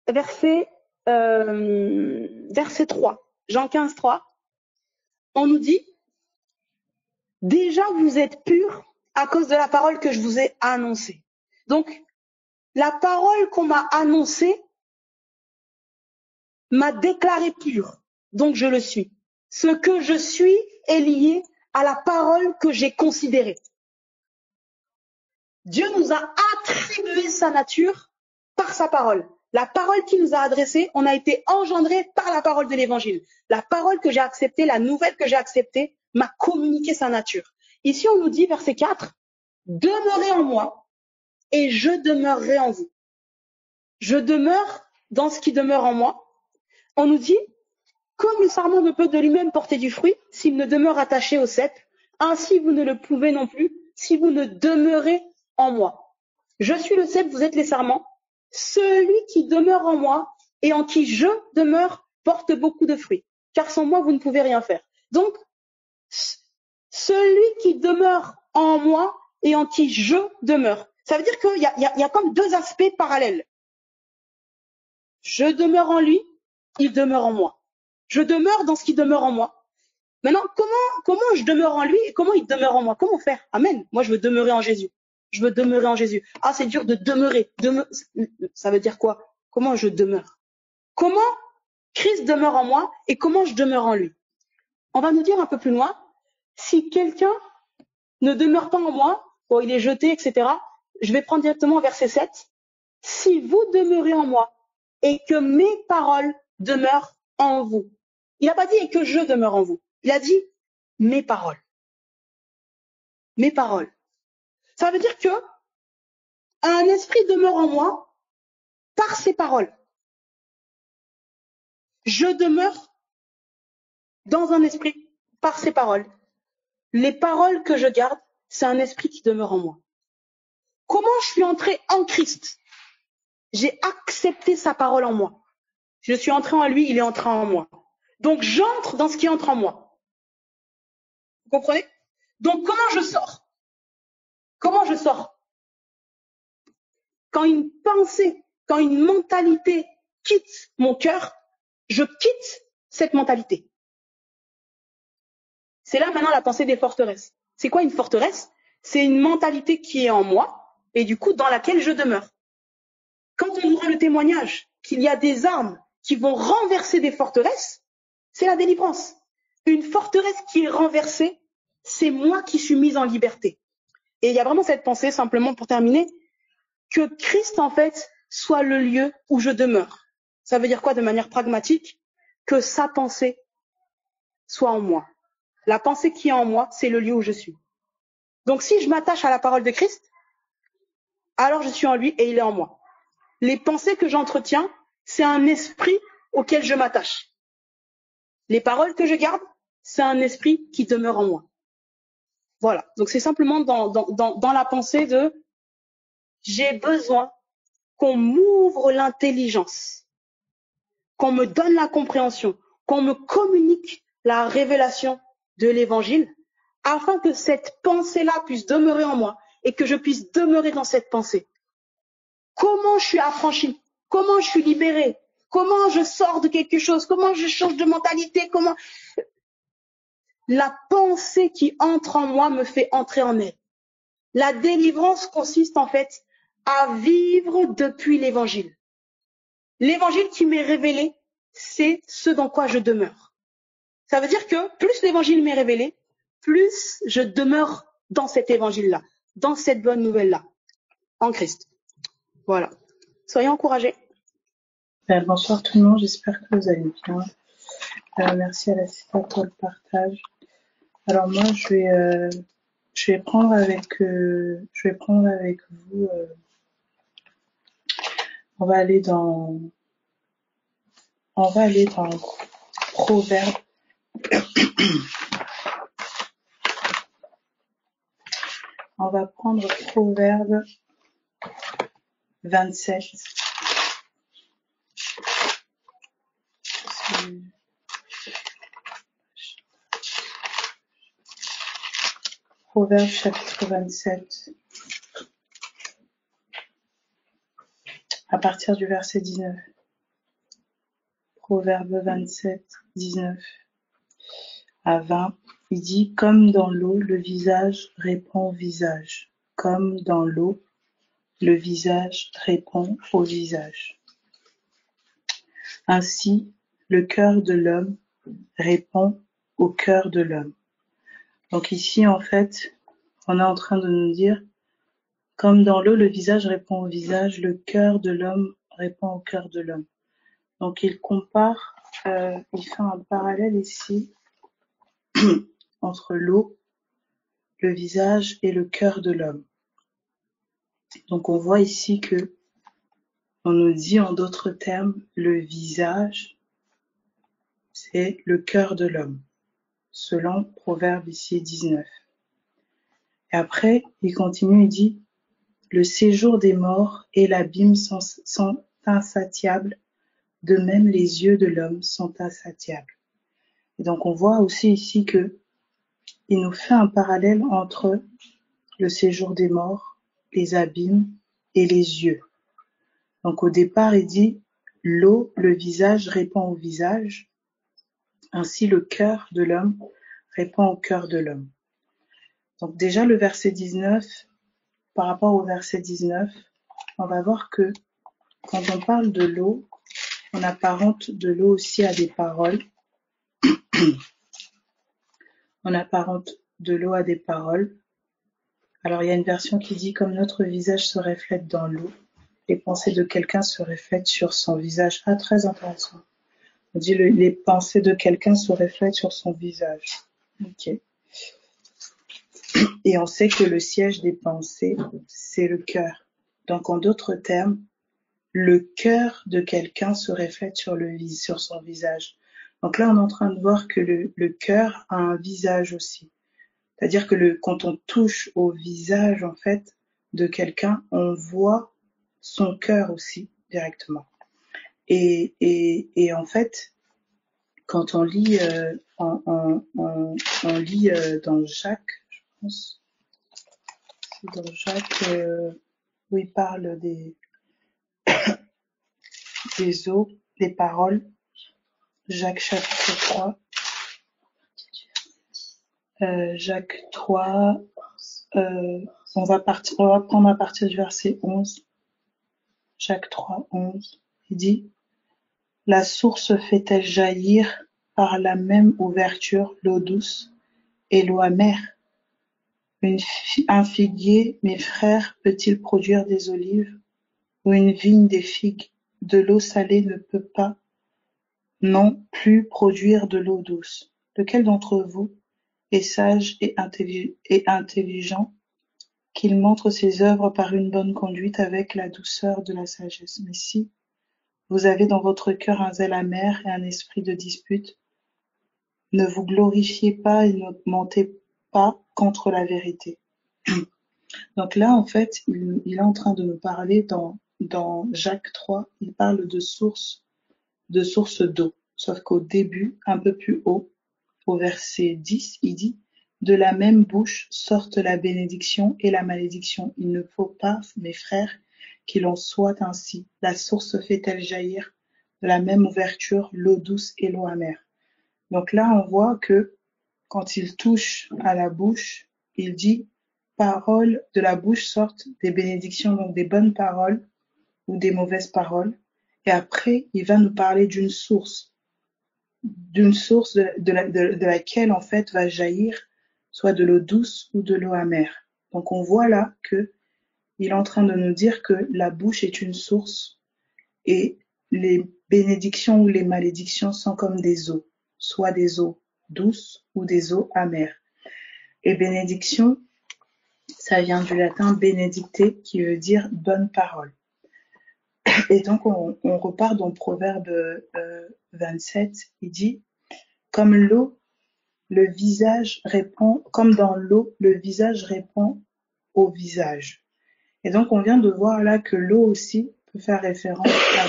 verset 3. Jean 15, 3. On nous dit, déjà vous êtes purs à cause de la parole que je vous ai annoncée. Donc, la parole qu'on m'a annoncée m'a déclaré pur. Donc, je le suis. Ce que je suis est lié à la parole que j'ai considérée. Dieu nous a attribué sa nature par sa parole. La parole qu'il nous a adressée, on a été engendré par la parole de l'évangile. La parole que j'ai acceptée, la nouvelle que j'ai acceptée, m'a communiqué sa nature. Ici, on nous dit, verset 4, demeurez en moi et je demeurerai en vous. Je demeure dans ce qui demeure en moi. On nous dit, comme le sarment ne peut de lui-même porter du fruit s'il ne demeure attaché au cep, ainsi vous ne le pouvez non plus si vous ne demeurez en moi. Je suis le cep, vous êtes les sarments. Celui qui demeure en moi et en qui je demeure porte beaucoup de fruits, car sans moi vous ne pouvez rien faire. Donc, celui qui demeure en moi et en qui je demeure. Ça veut dire qu'il y a comme deux aspects parallèles. Je demeure en lui, il demeure en moi. Je demeure dans ce qui demeure en moi. Maintenant, comment je demeure en lui et comment il demeure en moi? Comment faire? Amen. Moi, je veux demeurer en Jésus. Je veux demeurer en Jésus. Ah, c'est dur de demeurer. Ça veut dire quoi? Comment je demeure? Comment Christ demeure en moi et comment je demeure en lui? On va nous dire un peu plus loin, si quelqu'un ne demeure pas en moi, bon, il est jeté, etc. Je vais prendre directement verset 7. Si vous demeurez en moi et que mes paroles demeurent en vous. Il n'a pas dit et que je demeure en vous. Il a dit mes paroles. Mes paroles. Ça veut dire que un esprit demeure en moi par ses paroles. Je demeure dans un esprit par ces paroles. Les paroles que je garde, c'est un esprit qui demeure en moi. Comment je suis entré en Christ? J'ai accepté sa parole en moi. Je suis entré en lui, il est entré en moi. Donc j'entre dans ce qui entre en moi. Vous comprenez? Donc comment je sors? Comment je sors? Quand une pensée, quand une mentalité quitte mon cœur, je quitte cette mentalité. C'est là maintenant la pensée des forteresses. C'est quoi une forteresse? C'est une mentalité qui est en moi et du coup dans laquelle je demeure. Quand on nous rend le témoignage qu'il y a des armes qui vont renverser des forteresses, c'est la délivrance. Une forteresse qui est renversée, c'est moi qui suis mise en liberté. Et il y a vraiment cette pensée, simplement pour terminer, que Christ en fait soit le lieu où je demeure. Ça veut dire quoi de manière pragmatique? Que sa pensée soit en moi. La pensée qui est en moi, c'est le lieu où je suis. Donc si je m'attache à la parole de Christ, alors je suis en lui et il est en moi. Les pensées que j'entretiens, c'est un esprit auquel je m'attache. Les paroles que je garde, c'est un esprit qui demeure en moi. Voilà. Donc c'est simplement dans la pensée de j'ai besoin qu'on m'ouvre l'intelligence, qu'on me donne la compréhension, qu'on me communique la révélation de l'évangile, afin que cette pensée-là puisse demeurer en moi et que je puisse demeurer dans cette pensée. Comment je suis affranchi? Comment je suis libéré? Comment je sors de quelque chose? Comment je change de mentalité? Comment la pensée qui entre en moi me fait entrer en elle. La délivrance consiste en fait à vivre depuis l'évangile. L'évangile qui m'est révélé, c'est ce dans quoi je demeure. Ça veut dire que plus l'évangile m'est révélé, plus je demeure dans cet évangile-là, dans cette bonne nouvelle-là, en Christ. Voilà. Soyez encouragés. Bonsoir tout le monde, j'espère que vous allez bien. Merci à la sister pour le partage. Alors moi, je vais prendre avec vous. On va aller dans Proverbe. On va prendre Proverbe 27. Proverbe chapitre 27. À partir du verset 19. Proverbe 27, 19 à 20. Il dit, comme dans l'eau, le visage répond au visage. Comme dans l'eau, le visage répond au visage. Ainsi, le cœur de l'homme répond au cœur de l'homme. Donc ici, en fait, on est en train de nous dire, comme dans l'eau, le visage répond au visage, le cœur de l'homme répond au cœur de l'homme. Donc il compare, il fait un parallèle ici entre l'eau, le visage et le cœur de l'homme. Donc on voit ici que on nous dit en d'autres termes, le visage, c'est le cœur de l'homme, selon Proverbe ici 19. Et après, il continue, il dit, le séjour des morts et l'abîme sont insatiables, de même les yeux de l'homme sont insatiables. Et donc on voit aussi ici que il nous fait un parallèle entre le séjour des morts, les abîmes et les yeux. Donc au départ, il dit l'eau, le visage répond au visage, ainsi le cœur de l'homme répond au cœur de l'homme. Donc déjà le verset 19, par rapport au verset 19, on va voir que quand on parle de l'eau, on apparente de l'eau aussi à des paroles. On apparente de l'eau à des paroles. Alors il y a une version qui dit comme notre visage se reflète dans l'eau, les pensées de quelqu'un se reflètent sur son visage. Ah, très intéressant. On dit les pensées de quelqu'un se reflètent sur son visage. Ok. Et on sait que le siège des pensées, c'est le cœur. Donc en d'autres termes, le cœur de quelqu'un se reflète sur son visage. Donc là, on est en train de voir que le cœur a un visage aussi. C'est-à-dire que quand on touche au visage, en fait, de quelqu'un, on voit son cœur aussi directement. Et en fait, quand on lit, on lit dans Jacques, je pense, c'est dans Jacques où il parle des os, des paroles. Jacques chapitre 3. Jacques 3, on va prendre à partir du verset 11. Jacques 3, 11. Il dit: La source fait-elle jaillir par la même ouverture l'eau douce et l'eau amère? Un figuier, mes frères, peut-il produire des olives, ou une vigne des figues? De l'eau salée ne peut pas non plus produire de l'eau douce. Lequel d'entre vous est sage et intelligent, qu'il montre ses œuvres par une bonne conduite avec la douceur de la sagesse? Mais si vous avez dans votre cœur un zèle amer et un esprit de dispute, ne vous glorifiez pas et ne mentez pas contre la vérité. Donc là, en fait, il est en train de nous parler dans Jacques 3, il parle de source d'eau. Sauf qu'au début, un peu plus haut, au verset 10, il dit: De la même bouche sortent la bénédiction et la malédiction. Il ne faut pas, mes frères, qu'il en soit ainsi. La source fait-elle jaillir de la même ouverture l'eau douce et l'eau amère? Donc là, on voit que quand il touche à la bouche, il dit: Paroles de la bouche sortent des bénédictions, donc des bonnes paroles ou des mauvaises paroles. Et après, il va nous parler d'une source de laquelle en fait va jaillir soit de l'eau douce ou de l'eau amère. Donc on voit là que il est en train de nous dire que la bouche est une source et les bénédictions ou les malédictions sont comme des eaux, soit des eaux douces ou des eaux amères. Et bénédiction, ça vient du latin benedicte, qui veut dire bonne parole. Et donc on repart dans Proverbe 27, il dit: Comme l'eau, le visage répond, comme dans l'eau, le visage répond au visage. Et donc on vient de voir là que l'eau aussi peut faire référence à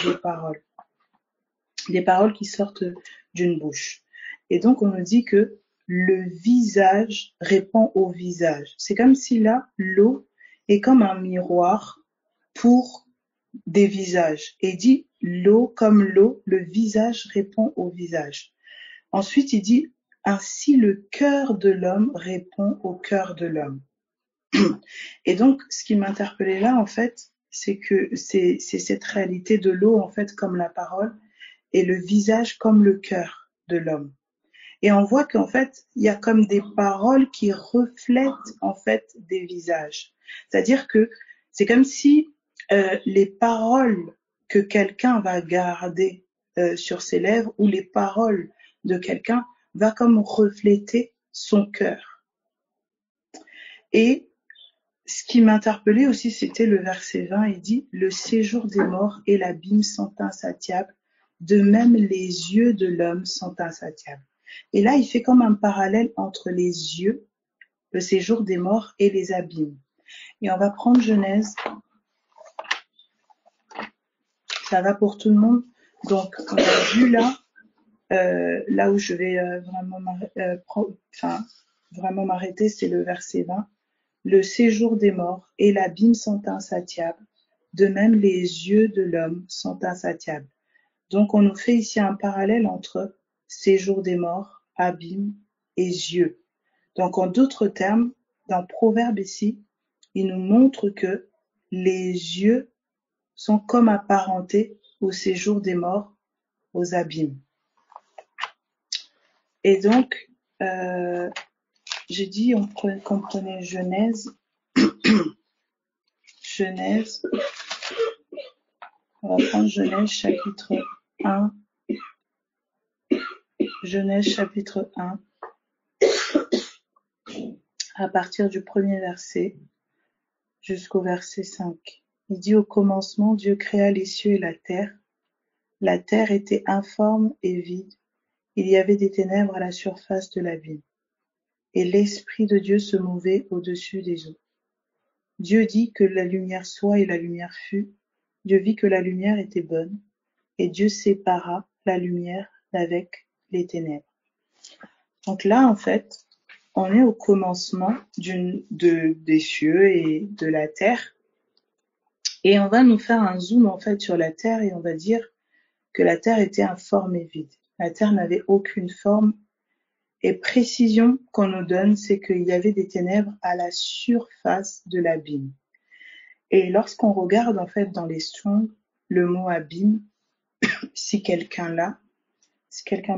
des paroles qui sortent d'une bouche. Et donc on nous dit que le visage répond au visage. C'est comme si là, l'eau est comme un miroir pour des visages. Et il dit l'eau comme l'eau, le visage répond au visage. Ensuite, il dit: Ainsi le cœur de l'homme répond au cœur de l'homme. Et donc, ce qui m'interpellait là, en fait, c'est que c'est cette réalité de l'eau, en fait, comme la parole, et le visage comme le cœur de l'homme. Et on voit qu'en fait, il y a comme des paroles qui reflètent, en fait, des visages. C'est-à-dire que c'est comme si les paroles que quelqu'un va garder sur ses lèvres, ou les paroles de quelqu'un va comme refléter son cœur. Et ce qui m'interpellait aussi, c'était le verset 20, il dit: Le séjour des morts et l'abîme sont insatiables, de même les yeux de l'homme sont insatiables. Et là, il fait comme un parallèle entre les yeux, le séjour des morts, et les abîmes. Et on va prendre Genèse. Ça va pour tout le monde. Donc, on a vu là, là où je vais vraiment m'arrêter, c'est le verset 20. Le séjour des morts et l'abîme sont insatiables, de même les yeux de l'homme sont insatiables. Donc on nous fait ici un parallèle entre séjour des morts, abîme et yeux. Donc en d'autres termes, dans Proverbe ici, il nous montre que les yeux sont comme apparentés au séjour des morts, aux abîmes. Et donc, j'ai dit qu'on prenait Genèse. Genèse. On va prendre Genèse chapitre 1. Genèse chapitre 1. À partir du premier verset jusqu'au verset 5. Il dit au commencement, Dieu créa les cieux et la terre. La terre était informe et vide. Il y avait des ténèbres à la surface de l'abîme. Et l'Esprit de Dieu se mouvait au-dessus des eaux. Dieu dit que la lumière soit et la lumière fut. Dieu vit que la lumière était bonne. Et Dieu sépara la lumière d'avec les ténèbres. Donc là, en fait, on est au commencement des cieux et de la terre. Et on va nous faire un zoom, en fait, sur la terre et on va dire que la terre était informe et vide. La terre n'avait aucune forme. Et précision qu'on nous donne, c'est qu'il y avait des ténèbres à la surface de l'abîme. Et lorsqu'on regarde, en fait, dans les Strong, le mot abîme, si quelqu'un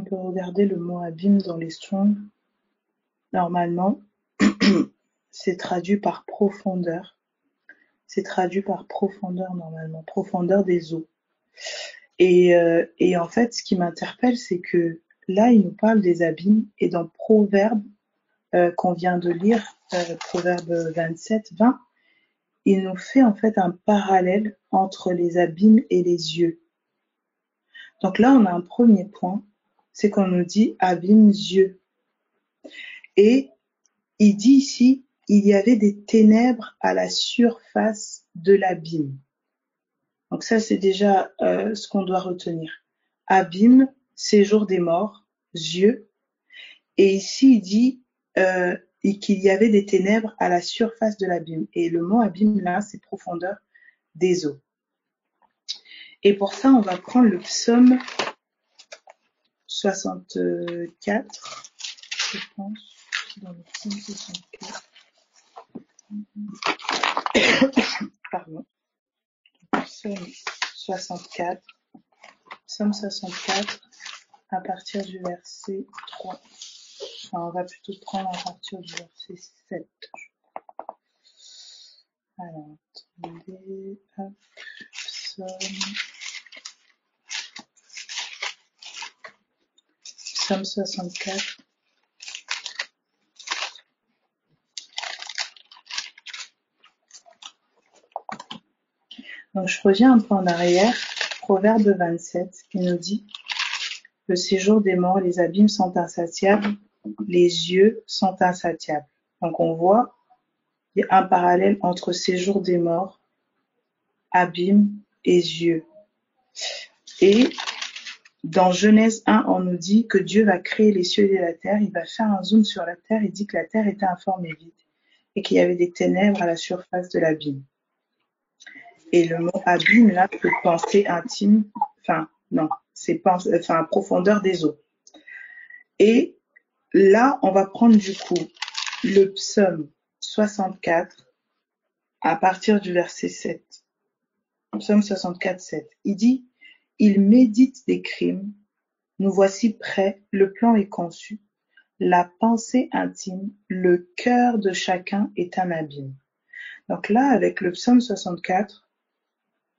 peut regarder le mot abîme dans les Strong, normalement, c'est traduit par profondeur. C'est traduit par profondeur, normalement, profondeur des eaux. Et en fait, ce qui m'interpelle, c'est que là, il nous parle des abîmes, et dans Proverbe, qu'on vient de lire, Proverbe 27, 20, il nous fait en fait un parallèle entre les abîmes et les yeux. Donc là, on a un premier point, c'est qu'on nous dit abîmes, yeux. Et il dit ici, il y avait des ténèbres à la surface de l'abîme. Donc ça, c'est déjà ce qu'on doit retenir. Abîme, séjour des morts, yeux. Et ici, il dit qu'il y avait des ténèbres à la surface de l'abîme. Et le mot abîme, là, c'est profondeur des eaux. Et pour ça, on va prendre le psaume 64, je pense, dans le psaume 64. Pardon. Psaume 64. Psaume 64, à partir du verset 3. Enfin, on va plutôt prendre à partir du verset 7. Alors, attendez, hop, Psaume 64. Donc, je reviens un peu en arrière. Proverbe 27, il nous dit « Le séjour des morts, les abîmes sont insatiables, les yeux sont insatiables. » Donc, on voit, il y a un parallèle entre séjour des morts, abîmes et yeux. Et dans Genèse 1, on nous dit que Dieu va créer les cieux et la terre. Il va faire un zoom sur la terre. Il dit que la terre était informe et vide et qu'il y avait des ténèbres à la surface de l'abîme. Et le mot abîme, là, peut penser intime, c'est profondeur des eaux. Et là, on va prendre du coup le psaume 64 à partir du verset 7. Psaume 64, 7. Il dit « Il médite des crimes. Nous voici prêts, le plan est conçu. La pensée intime, le cœur de chacun est un abîme. » Donc là, avec le psaume 64,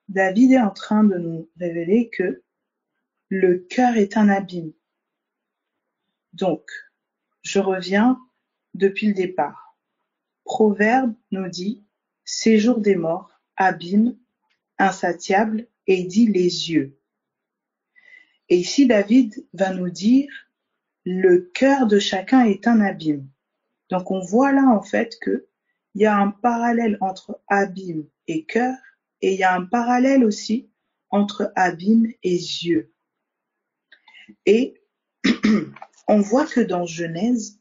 David est en train de nous révéler que le cœur est un abîme. Donc, je reviens depuis le départ. Proverbe nous dit « séjour des morts, abîme, insatiable » et il dit « les yeux ». Et ici, David va nous dire « le cœur de chacun est un abîme ». Donc, on voit là en fait qu'il y a un parallèle entre abîme et cœur et il y a un parallèle aussi entre abîme et yeux. Et on voit que dans Genèse,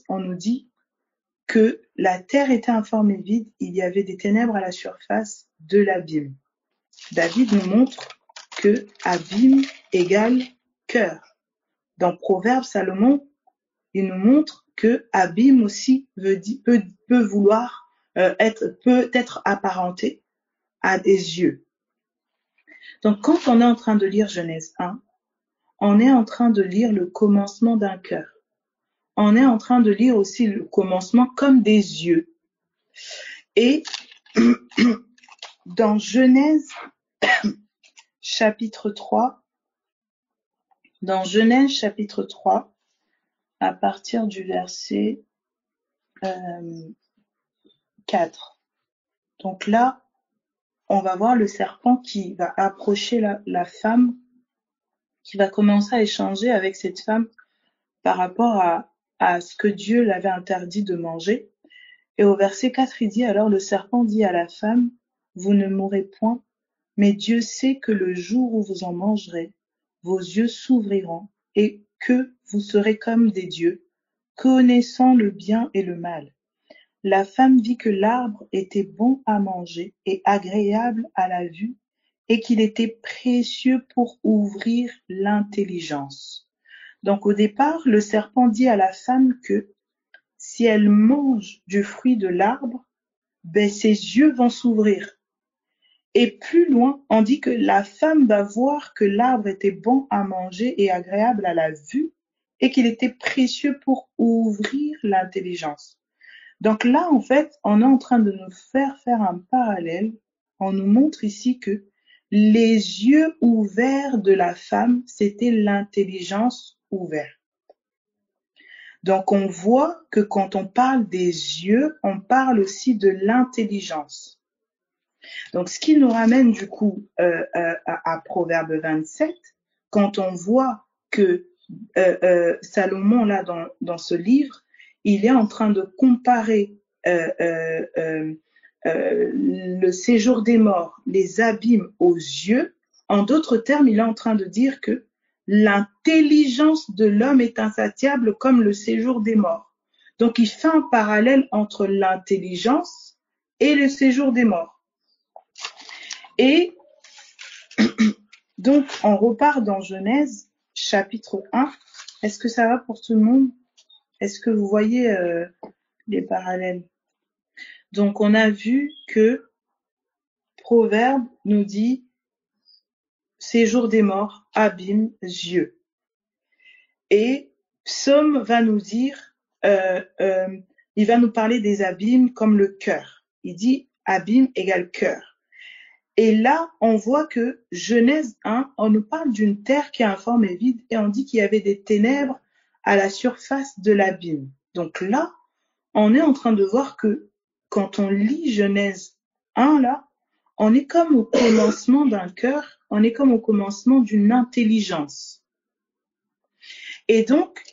on nous dit que la terre était informe et vide, il y avait des ténèbres à la surface de l'abîme. David nous montre que abîme égale cœur. Dans Proverbe, Salomon, il nous montre que abîme aussi peut être apparenté à des yeux. Donc, quand on est en train de lire Genèse 1, on est en train de lire le commencement d'un cœur. On est en train de lire aussi le commencement comme des yeux. Et dans Genèse chapitre 3, à partir du verset 4. Donc là, on va voir le serpent qui va approcher la femme, qui va commencer à échanger avec cette femme par rapport à ce que Dieu l'avait interdit de manger. Et au verset 4, il dit, alors le serpent dit à la femme, vous ne mourrez point, mais Dieu sait que le jour où vous en mangerez, vos yeux s'ouvriront et que vous serez comme des dieux, connaissant le bien et le mal. La femme vit que l'arbre était bon à manger et agréable à la vue, et qu'il était précieux pour ouvrir l'intelligence. Donc au départ, le serpent dit à la femme que si elle mange du fruit de l'arbre, ses yeux vont s'ouvrir. Et plus loin, on dit que la femme va voir que l'arbre était bon à manger et agréable à la vue, et qu'il était précieux pour ouvrir l'intelligence. Donc là, en fait, on est en train de nous faire un parallèle. On nous montre ici que les yeux ouverts de la femme, c'était l'intelligence ouverte. Donc on voit que quand on parle des yeux, on parle aussi de l'intelligence. Donc ce qui nous ramène du coup à Proverbe 27, quand on voit que Salomon, là, dans ce livre, il est en train de comparer le séjour des morts, les abîmes aux yeux. En d'autres termes, il est en train de dire que l'intelligence de l'homme est insatiable comme le séjour des morts. Donc, il fait un parallèle entre l'intelligence et le séjour des morts. Et donc, on repart dans Genèse, chapitre 1. Est-ce que ça va pour tout le monde? Est-ce que vous voyez les parallèles? Donc, on a vu que Proverbe nous dit séjour des morts, abîme, yeux. Et Psaume va nous dire, il va nous parler des abîmes comme le cœur. Il dit abîme égale cœur. Et là, on voit que Genèse 1, on nous parle d'une terre qui est informe et vide, et on dit qu'il y avait des ténèbres à la surface de l'abîme. Donc là, on est en train de voir que quand on lit Genèse 1, là, on est comme au commencement d'un cœur, on est comme au commencement d'une intelligence. Et donc,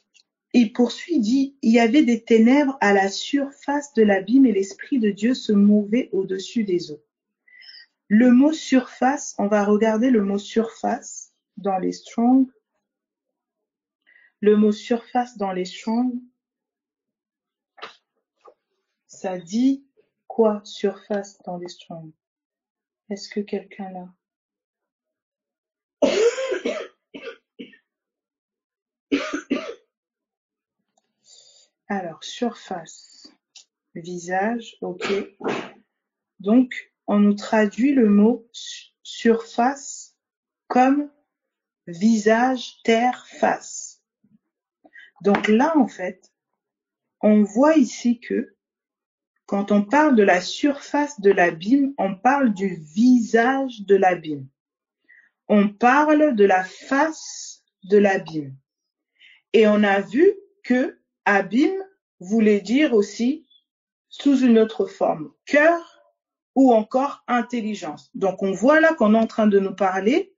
il poursuit, il dit, il y avait des ténèbres à la surface de l'abîme et l'Esprit de Dieu se mouvait au-dessus des eaux. Le mot surface, on va regarder le mot surface dans les Strong. Le mot surface dans les Strong, ça dit quoi, surface dans les Strong? Est-ce que quelqu'un l'a? Alors, surface, visage, ok. Donc, on nous traduit le mot surface comme visage, terre, face. Donc là, en fait, on voit ici que quand on parle de la surface de l'abîme, on parle du visage de l'abîme. On parle de la face de l'abîme. Et on a vu que abîme voulait dire aussi, sous une autre forme, cœur ou encore intelligence. Donc on voit là qu'on est en train de nous parler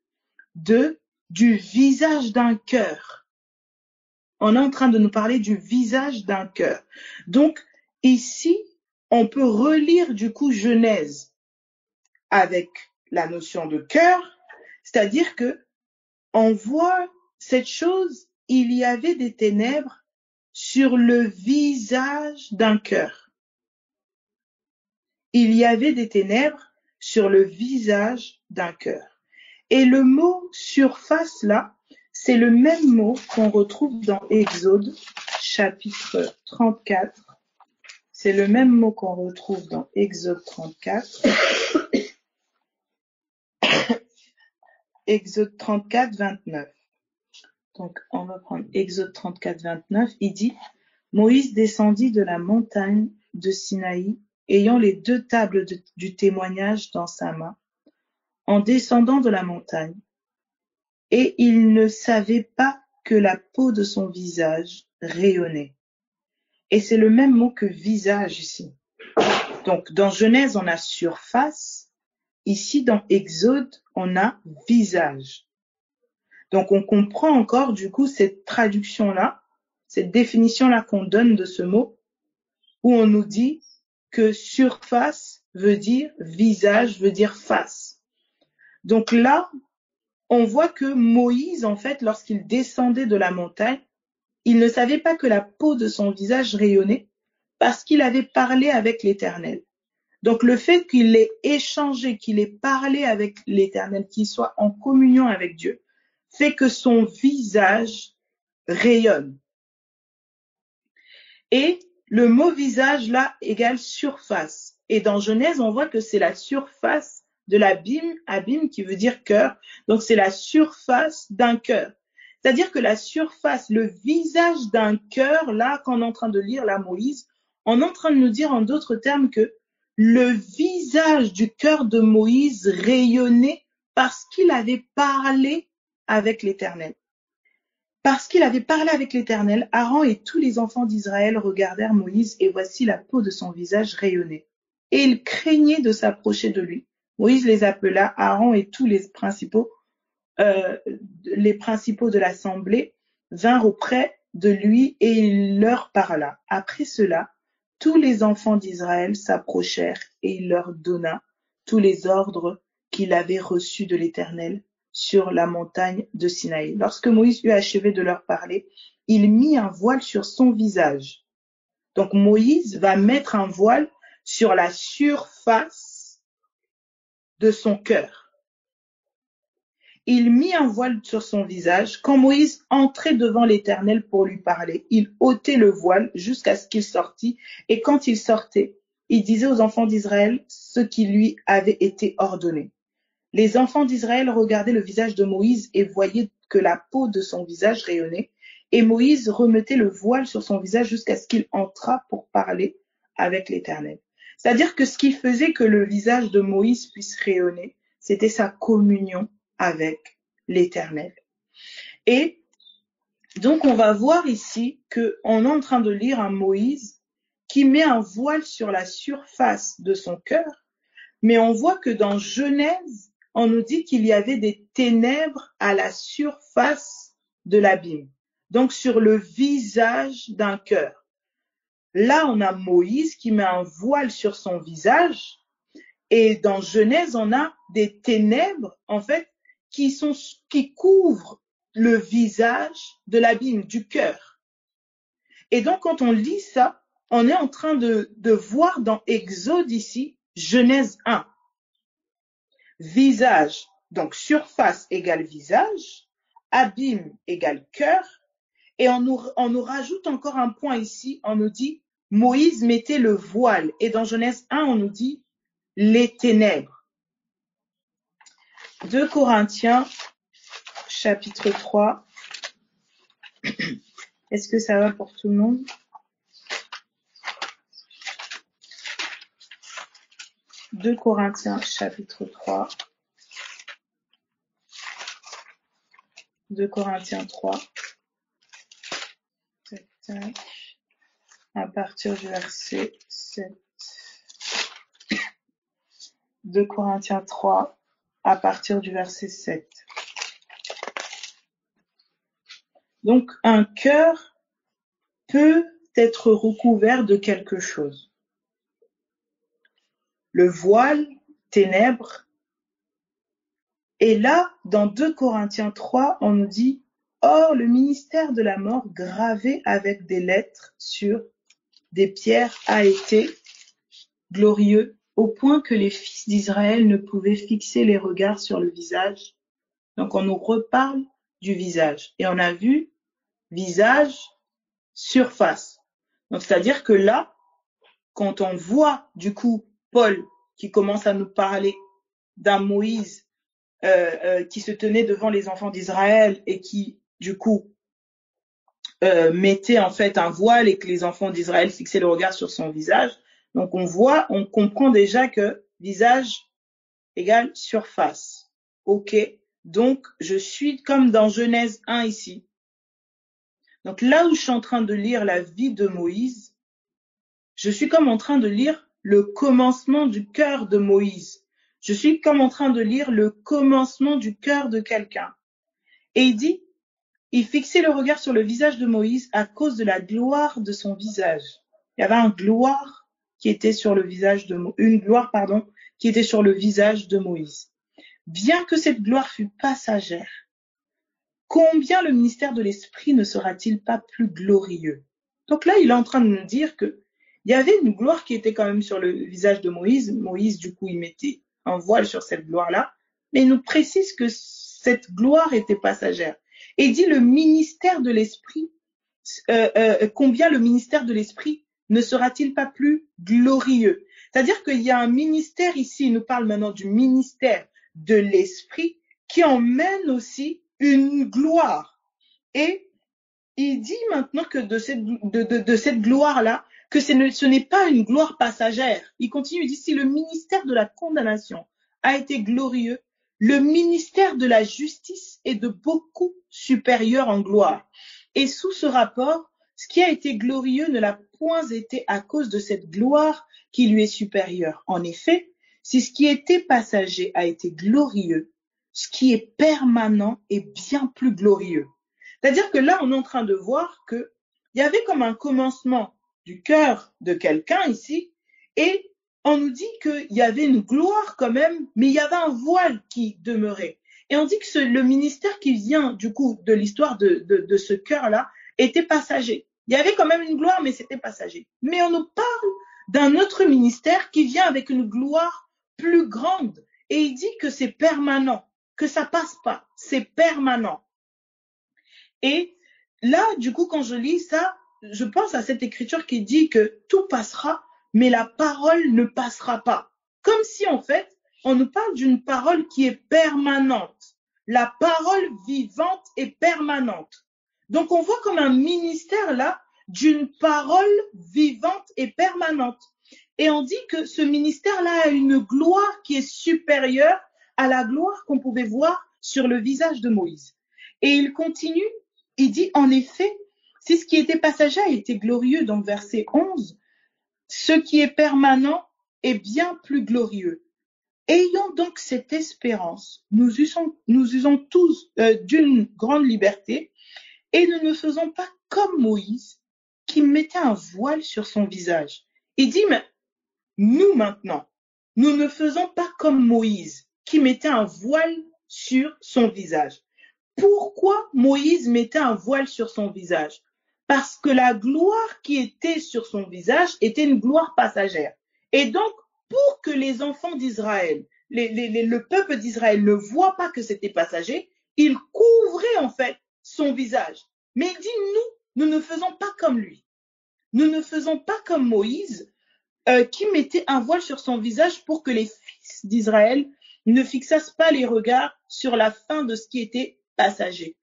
du visage d'un cœur. On est en train de nous parler du visage d'un cœur. Donc ici, on peut relire du coup Genèse avec la notion de cœur, c'est-à-dire que on voit cette chose, il y avait des ténèbres sur le visage d'un cœur. Il y avait des ténèbres sur le visage d'un cœur. Et le mot surface là, c'est le même mot qu'on retrouve dans Exode, chapitre 34. C'est le même mot qu'on retrouve dans Exode 34. Exode 34, 29. Donc, on va prendre Exode 34, 29. Il dit, Moïse descendit de la montagne de Sinaï, ayant les 2 tables du témoignage dans sa main, en descendant de la montagne. Et il ne savait pas que la peau de son visage rayonnait. Et c'est le même mot que visage ici. Donc, dans Genèse, on a surface. ici dans Exode, on a visage. Donc on comprend encore du coup cette traduction-là, cette définition-là qu'on donne de ce mot, où on nous dit que surface veut dire visage, veut dire face. Donc là, on voit que Moïse, en fait, lorsqu'il descendait de la montagne, il ne savait pas que la peau de son visage rayonnait parce qu'il avait parlé avec l'Éternel. Donc le fait qu'il ait échangé, qu'il ait parlé avec l'Éternel, qu'il soit en communion avec Dieu, fait que son visage rayonne. Et le mot visage là égale surface. Et dans Genèse, on voit que c'est la surface de l'abîme, abîme qui veut dire cœur. Donc c'est la surface d'un cœur. C'est-à-dire que la surface, le visage d'un cœur, là, quand on est en train de lire la Moïse, on est en train de nous dire en d'autres termes que le visage du cœur de Moïse rayonnait parce qu'il avait parlé avec l'Éternel. Parce qu'il avait parlé avec l'Éternel, Aaron et tous les enfants d'Israël regardèrent Moïse et voici la peau de son visage rayonnait. Et ils craignaient de s'approcher de lui. Moïse les appela, Aaron et tous les principaux de l'assemblée vinrent auprès de lui et il leur parla. Après cela, tous les enfants d'Israël s'approchèrent et il leur donna tous les ordres qu'il avait reçus de l'Éternel sur la montagne de Sinaï. Lorsque Moïse eut achevé de leur parler, il mit un voile sur son visage. Donc Moïse va mettre un voile sur la surface de son cœur. Il mit un voile sur son visage. Quand Moïse entrait devant l'Éternel pour lui parler, il ôtait le voile jusqu'à ce qu'il sortît. Et quand il sortait, il disait aux enfants d'Israël ce qui lui avait été ordonné. Les enfants d'Israël regardaient le visage de Moïse et voyaient que la peau de son visage rayonnait. Et Moïse remettait le voile sur son visage jusqu'à ce qu'il entrât pour parler avec l'Éternel. C'est-à-dire que ce qui faisait que le visage de Moïse puisse rayonner, c'était sa communion avec l'Éternel. Et donc on va voir ici qu'on est en train de lire un Moïse qui met un voile sur la surface de son cœur, mais on voit que dans Genèse, on nous dit qu'il y avait des ténèbres à la surface de l'abîme, donc sur le visage d'un cœur. Là, on a Moïse qui met un voile sur son visage, et dans Genèse, on a des ténèbres, en fait, qui couvrent le visage de l'abîme, du cœur. Et donc, quand on lit ça, on est en train de voir dans Exode ici, Genèse 1. Visage, donc surface égale visage, abîme égale cœur, et on nous rajoute encore un point ici, on nous dit Moïse mettait le voile, et dans Genèse 1, on nous dit les ténèbres. 2 Corinthiens, chapitre 3. Est-ce que ça va pour tout le monde? « 2 Corinthiens, chapitre 3. 2 Corinthiens 3. À partir du verset 7. 2 Corinthiens 3. À partir du verset 7. Donc, un cœur peut être recouvert de quelque chose. Le voile, ténèbres. Et là, dans 2 Corinthiens 3, on nous dit « Or, le ministère de la mort gravé avec des lettres sur des pierres a été glorieux, au point que les fils d'Israël ne pouvaient fixer les regards sur le visage. » Donc, on nous reparle du visage. Et on a vu visage, surface. Donc, c'est-à-dire que là, quand on voit, du coup, Paul qui commence à nous parler d'un Moïse qui se tenait devant les enfants d'Israël et qui, du coup, mettait en fait un voile et que les enfants d'Israël fixaient le regard sur son visage. Donc, on comprend déjà que visage égale surface. OK. Donc, je suis comme dans Genèse 1 ici. Donc, là où je suis en train de lire la vie de Moïse, je suis comme en train de lire le commencement du cœur de Moïse. Je suis comme en train de lire le commencement du cœur de quelqu'un. Et il dit, il fixait le regard sur le visage de Moïse à cause de la gloire de son visage. Il y avait une gloire qui était sur le visage de Moïse. Bien que cette gloire fût passagère, combien le ministère de l'Esprit ne sera-t-il pas plus glorieux? Donc là, il est en train de nous dire que il y avait une gloire qui était quand même sur le visage de Moïse. Moïse, du coup, il mettait un voile sur cette gloire-là, mais il nous précise que cette gloire était passagère. Et il dit le ministère de l'Esprit, combien le ministère de l'Esprit ne sera-t-il pas plus glorieux? C'est-à-dire qu'il y a un ministère ici, il nous parle maintenant du ministère de l'Esprit qui emmène aussi une gloire. Et il dit maintenant que de cette gloire-là, que ce n'est pas une gloire passagère. Il continue, il dit, si le ministère de la condamnation a été glorieux, le ministère de la justice est de beaucoup supérieur en gloire. Et sous ce rapport, ce qui a été glorieux ne l'a point été à cause de cette gloire qui lui est supérieure. En effet, si ce qui était passager a été glorieux, ce qui est permanent est bien plus glorieux. C'est-à-dire que là, on est en train de voir qu'il y avait comme un commencement du cœur de quelqu'un ici, et on nous dit qu'il y avait une gloire quand même, mais il y avait un voile qui demeurait. Et on dit que le ministère qui vient du coup de l'histoire de ce cœur-là était passager. Il y avait quand même une gloire, mais c'était passager. Mais on nous parle d'un autre ministère qui vient avec une gloire plus grande. Et il dit que c'est permanent, que ça passe pas, c'est permanent. Et là, du coup, quand je lis ça, je pense à cette écriture qui dit que tout passera, mais la parole ne passera pas. Comme si, en fait, on nous parle d'une parole qui est permanente. La parole vivante est permanente. Donc, on voit comme un ministère là d'une parole vivante et permanente. Et on dit que ce ministère-là a une gloire qui est supérieure à la gloire qu'on pouvait voir sur le visage de Moïse. Et il continue, il dit, en effet, si ce qui était passager a été glorieux dans le verset 11, ce qui est permanent est bien plus glorieux. Ayons donc cette espérance, nous usons tous d'une grande liberté et ne nous faisons pas comme Moïse qui mettait un voile sur son visage. Il dit, mais nous maintenant, nous ne faisons pas comme Moïse qui mettait un voile sur son visage. Pourquoi Moïse mettait un voile sur son visage? Parce que la gloire qui était sur son visage était une gloire passagère. Et donc, pour que les enfants d'Israël, le peuple d'Israël ne voit pas que c'était passager, il couvrait en fait son visage. Mais il dit, nous ne faisons pas comme lui. Nous ne faisons pas comme Moïse qui mettait un voile sur son visage pour que les fils d'Israël ne fixassent pas les regards sur la fin de ce qui était passager.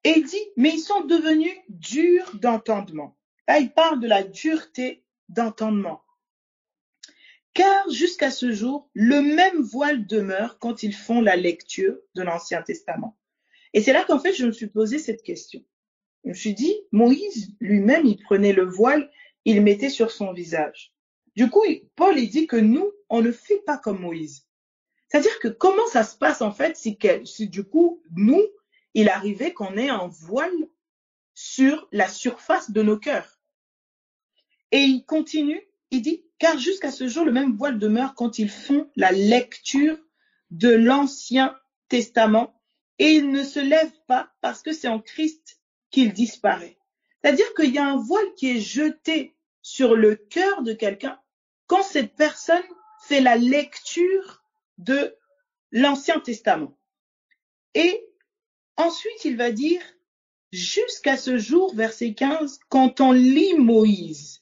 Et il dit, mais ils sont devenus durs d'entendement. Là, il parle de la dureté d'entendement. Car jusqu'à ce jour, le même voile demeure quand ils font la lecture de l'Ancien Testament. Et c'est là qu'en fait, je me suis posé cette question. Je me suis dit, Moïse lui-même, il prenait le voile, il le mettait sur son visage. Du coup, Paul, il dit que nous, on ne fait pas comme Moïse. C'est-à-dire que comment ça se passe en fait si du coup, nous, il arrivait qu'on ait un voile sur la surface de nos cœurs. Et il continue, il dit, car jusqu'à ce jour, le même voile demeure quand ils font la lecture de l'Ancien Testament et il ne se lève pas parce que c'est en Christ qu'il disparaît. C'est-à-dire qu'il y a un voile qui est jeté sur le cœur de quelqu'un quand cette personne fait la lecture de l'Ancien Testament. Et ensuite, il va dire, jusqu'à ce jour, verset 15, quand on lit Moïse,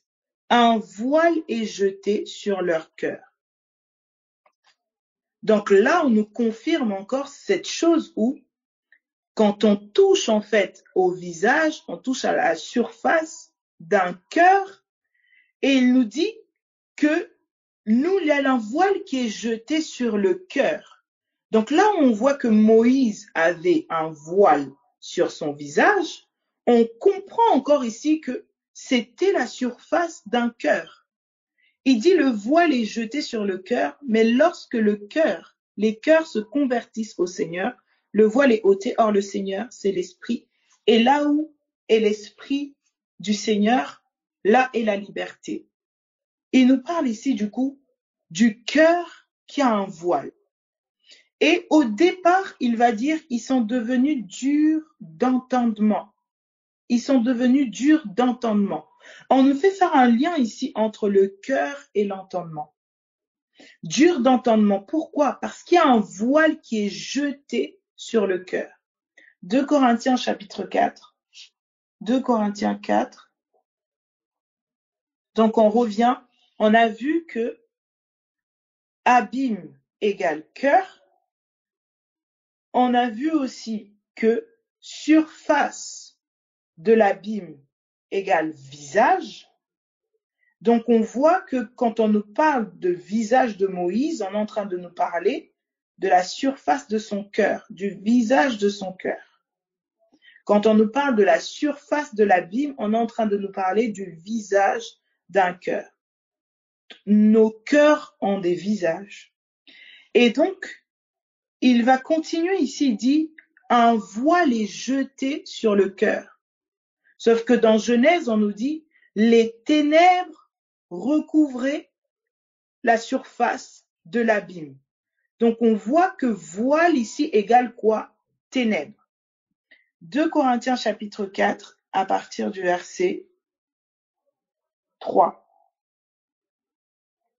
un voile est jeté sur leur cœur. Donc là, on nous confirme encore cette chose où, quand on touche en fait au visage, on touche à la surface d'un cœur, et il nous dit que nous, il y a un voile qui est jeté sur le cœur. Donc là, on voit que Moïse avait un voile sur son visage. On comprend encore ici que c'était la surface d'un cœur. Il dit le voile est jeté sur le cœur, mais lorsque les cœurs se convertissent au Seigneur, le voile est ôté. Or, le Seigneur, c'est l'Esprit. Et là où est l'Esprit du Seigneur, là est la liberté. Il nous parle ici, du coup, du cœur qui a un voile. Et au départ, il va dire, ils sont devenus durs d'entendement. Ils sont devenus durs d'entendement. On nous fait faire un lien ici entre le cœur et l'entendement. Dur d'entendement. Pourquoi? Parce qu'il y a un voile qui est jeté sur le cœur. 2 Corinthiens chapitre 4. 2 Corinthiens 4. Donc on revient. On a vu que abîme égale cœur. On a vu aussi que surface de l'abîme égale visage. Donc on voit que quand on nous parle de visage de Moïse, on est en train de nous parler de la surface de son cœur, du visage de son cœur. Quand on nous parle de la surface de l'abîme, on est en train de nous parler du visage d'un cœur. Nos cœurs ont des visages. Et donc, il va continuer ici, il dit, un voile est jeté sur le cœur. Sauf que dans Genèse, on nous dit, les ténèbres recouvraient la surface de l'abîme. Donc, on voit que voile ici égale quoi? Ténèbres. 2 Corinthiens chapitre 4, à partir du verset 3.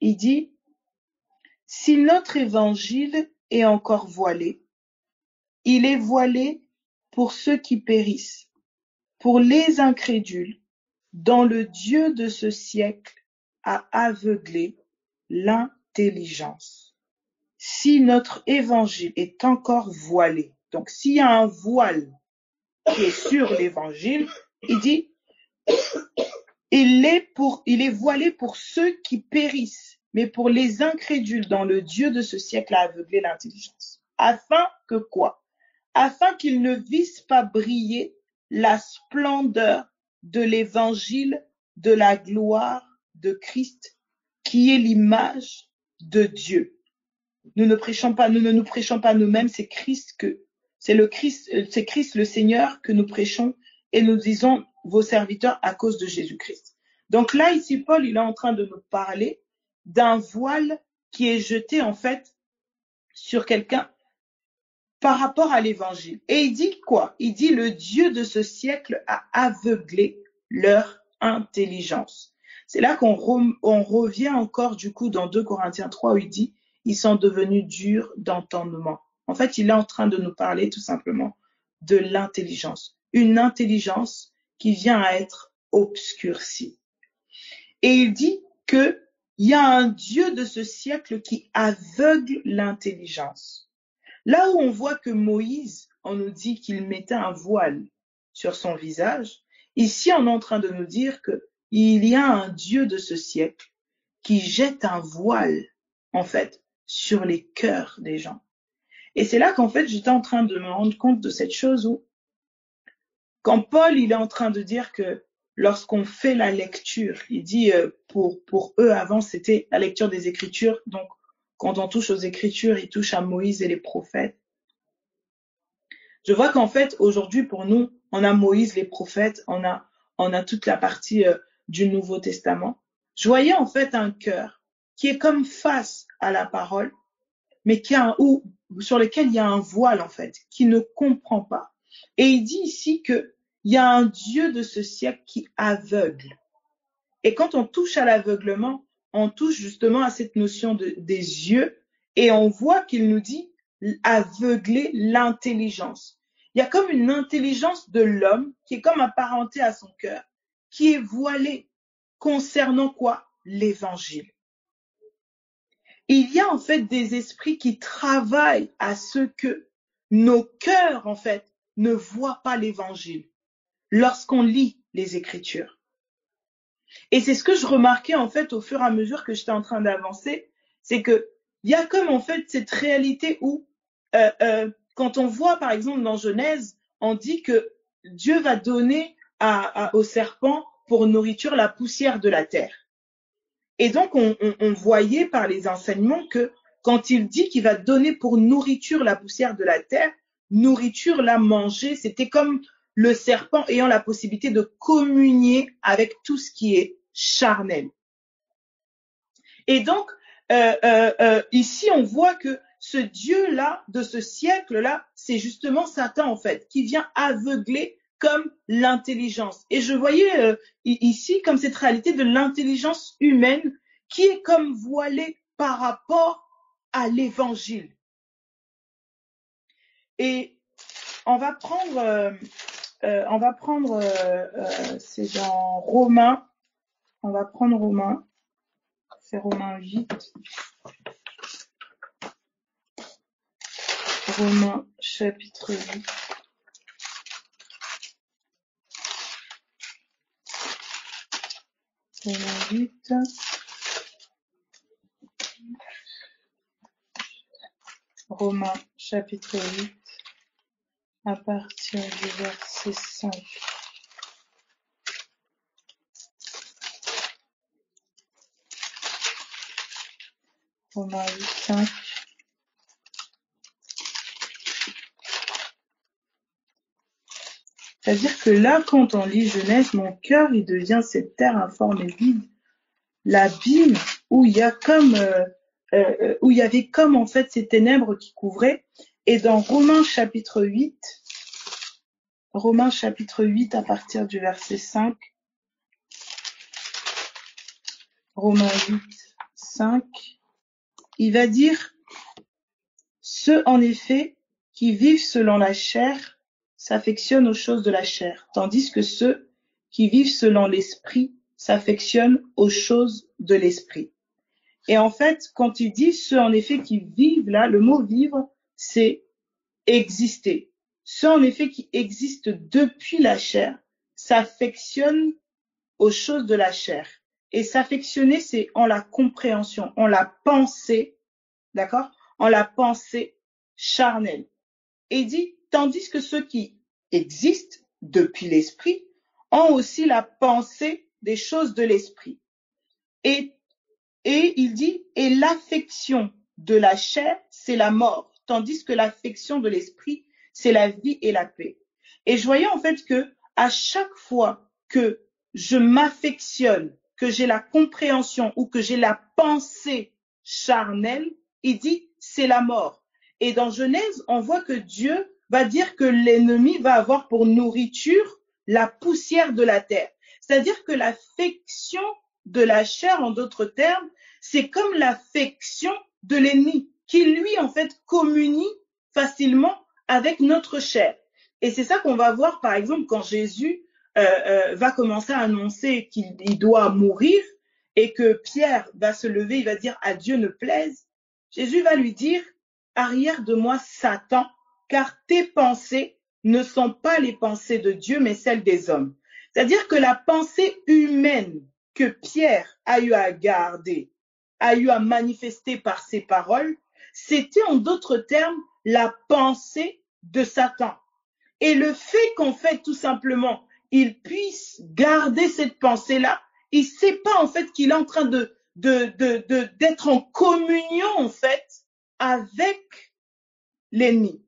Il dit, si notre évangile est encore voilé, il est voilé pour ceux qui périssent, pour les incrédules, dont le Dieu de ce siècle a aveuglé l'intelligence. Si notre évangile est encore voilé, donc s'il y a un voile qui est sur l'évangile, il dit, il est voilé pour ceux qui périssent, mais pour les incrédules dont le Dieu de ce siècle a aveuglé l'intelligence. Afin que quoi? Afin qu'ils ne vissent pas briller la splendeur de l'évangile de la gloire de Christ, qui est l'image de Dieu. Nous ne nous prêchons pas nous-mêmes, c'est Christ le Seigneur que nous prêchons et nous disons vos serviteurs à cause de Jésus-Christ. Donc là, ici, Paul, il est en train de nous parler d'un voile qui est jeté, en fait, sur quelqu'un par rapport à l'évangile. Et il dit quoi? Il dit le Dieu de ce siècle a aveuglé leur intelligence. C'est là qu'on revient encore, du coup, dans 2 Corinthiens 3, où il dit ils sont devenus durs d'entendement. En fait, il est en train de nous parler tout simplement de l'intelligence. Une intelligence qui vient à être obscurcie. Et il dit qu'il y a un Dieu de ce siècle qui aveugle l'intelligence. Là où on voit que Moïse, on nous dit qu'il mettait un voile sur son visage, ici on est en train de nous dire qu'il y a un Dieu de ce siècle qui jette un voile, en fait, sur les cœurs des gens. Et c'est là qu'en fait, j'étais en train de me rendre compte de cette chose où, quand Paul, il est en train de dire que lorsqu'on fait la lecture, il dit, pour eux, avant, c'était la lecture des Écritures. Donc, quand on touche aux Écritures, il touche à Moïse et les prophètes. Je vois qu'en fait, aujourd'hui, pour nous, on a Moïse, les prophètes, on a toute la partie du Nouveau Testament. Je voyais en fait un cœur qui est comme face à la parole, mais sur lequel il y a un voile en fait, qui ne comprend pas. Et il dit ici qu'il y a un Dieu de ce siècle qui aveugle. Et quand on touche à l'aveuglement, on touche justement à cette notion des yeux, et on voit qu'il nous dit aveugler l'intelligence. Il y a comme une intelligence de l'homme qui est comme apparentée à son cœur, qui est voilée concernant quoi? L'évangile. Il y a en fait des esprits qui travaillent à ce que nos cœurs en fait ne voient pas l'évangile lorsqu'on lit les Écritures. Et c'est ce que je remarquais en fait au fur et à mesure que j'étais en train d'avancer, c'est que il y a comme en fait cette réalité où quand on voit par exemple dans Genèse, on dit que Dieu va donner au serpent pour nourriture la poussière de la terre. Et donc, on voyait par les enseignements que quand il dit qu'il va donner pour nourriture la poussière de la terre, nourriture, la manger, c'était comme le serpent ayant la possibilité de communier avec tout ce qui est charnel. Et donc, ici, on voit que ce Dieu-là, de ce siècle-là, c'est justement Satan, en fait, qui vient aveugler comme l'intelligence. Et je voyais ici comme cette réalité de l'intelligence humaine qui est comme voilée par rapport à l'évangile. Et on va prendre, c'est dans Romains, on va prendre Romains, c'est Romains 8. Romains chapitre 8. Romains 8. Romains chapitre 8, à partir du verset 5. Romains 8, 5. C'est-à-dire que là, quand on lit Genèse, mon cœur, il devient cette terre informe et vide, l'abîme où il y a comme, où il y avait comme en fait ces ténèbres qui couvraient. Et dans Romains chapitre 8, à partir du verset 5, Romains 8, 5, il va dire « Ceux en effet qui vivent selon la chair s'affectionnent aux choses de la chair, tandis que ceux qui vivent selon l'esprit s'affectionnent aux choses de l'esprit. » Et en fait, quand il dit ceux en effet qui vivent, là, le mot vivre, c'est exister. Ceux en effet qui existent depuis la chair s'affectionnent aux choses de la chair. Et s'affectionner, c'est en la compréhension, en la pensée, d'accord? En la pensée charnelle. Et il dit, tandis que ceux qui existent depuis l'esprit ont aussi la pensée des choses de l'esprit. Et il dit, et l'affection de la chair, c'est la mort, tandis que l'affection de l'esprit, c'est la vie et la paix. Et je voyais en fait que à chaque fois que je m'affectionne, que j'ai la compréhension ou que j'ai la pensée charnelle, il dit, c'est la mort. Et dans Genèse, on voit que Dieu va dire que l'ennemi va avoir pour nourriture la poussière de la terre. C'est-à-dire que l'affection de la chair, en d'autres termes, c'est comme l'affection de l'ennemi qui, lui, en fait, communie facilement avec notre chair. Et c'est ça qu'on va voir, par exemple, quand Jésus va commencer à annoncer qu'il doit mourir et que Pierre va se lever, il va dire « à Dieu ne plaise ». Jésus va lui dire « arrière de moi, Satan, car tes pensées ne sont pas les pensées de Dieu, mais celles des hommes. » C'est-à-dire que la pensée humaine que Pierre a eu à garder, a eu à manifester par ses paroles, c'était en d'autres termes la pensée de Satan. Et le fait qu'en fait, tout simplement, il puisse garder cette pensée-là, il sait pas en fait qu'il est en train d'être en communion en fait avec l'ennemi.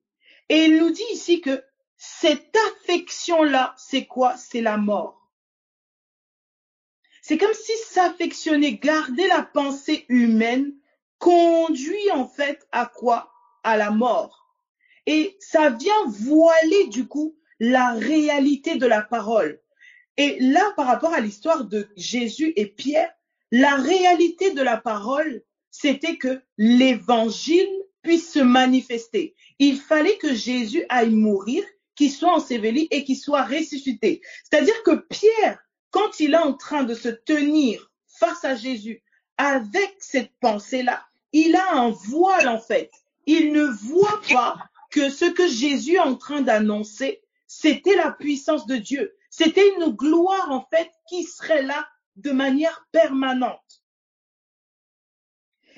Et il nous dit ici que cette affection-là, c'est quoi? C'est la mort. C'est comme si s'affectionner, garder la pensée humaine, conduit en fait à quoi? À la mort. Et ça vient voiler du coup la réalité de la parole. Et là, par rapport à l'histoire de Jésus et Pierre, la réalité de la parole, c'était que l'évangile puisse se manifester. Il fallait que Jésus aille mourir, qu'il soit enseveli et qu'il soit ressuscité. C'est-à-dire que Pierre, quand il est en train de se tenir face à Jésus avec cette pensée-là, il a un voile en fait. Il ne voit pas que ce que Jésus est en train d'annoncer, c'était la puissance de Dieu. C'était une gloire, en fait, qui serait là de manière permanente.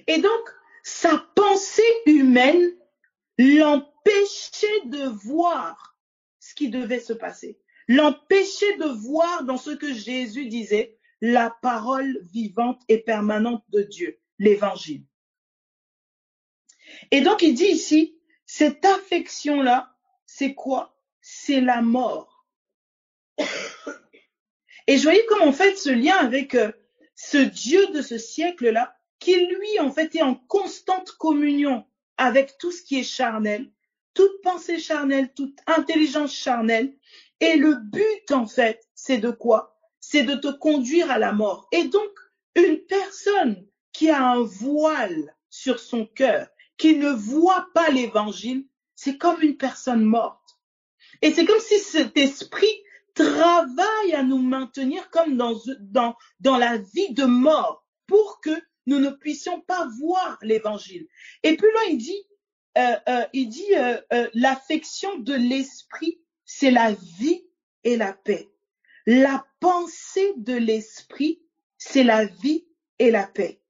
Et donc, sa pensée humaine l'empêchait de voir ce qui devait se passer. L'empêchait de voir dans ce que Jésus disait la parole vivante et permanente de Dieu, l'évangile. Et donc il dit ici, cette affection-là, c'est quoi? C'est la mort. Et je voyais comme en fait ce lien avec ce Dieu de ce siècle-là, qui lui en fait est en constante communion avec tout ce qui est charnel, toute pensée charnelle, toute intelligence charnelle. Et le but en fait, c'est de quoi? C'est de te conduire à la mort. Et donc, une personne qui a un voile sur son cœur, qui ne voit pas l'évangile, c'est comme une personne morte. Et c'est comme si cet esprit travaille à nous maintenir comme dans la vie de mort pour que nous ne puissions pas voir l'évangile. Et plus loin, il dit l'affection de l'esprit, c'est la vie et la paix. La pensée de l'esprit, c'est la vie et la paix.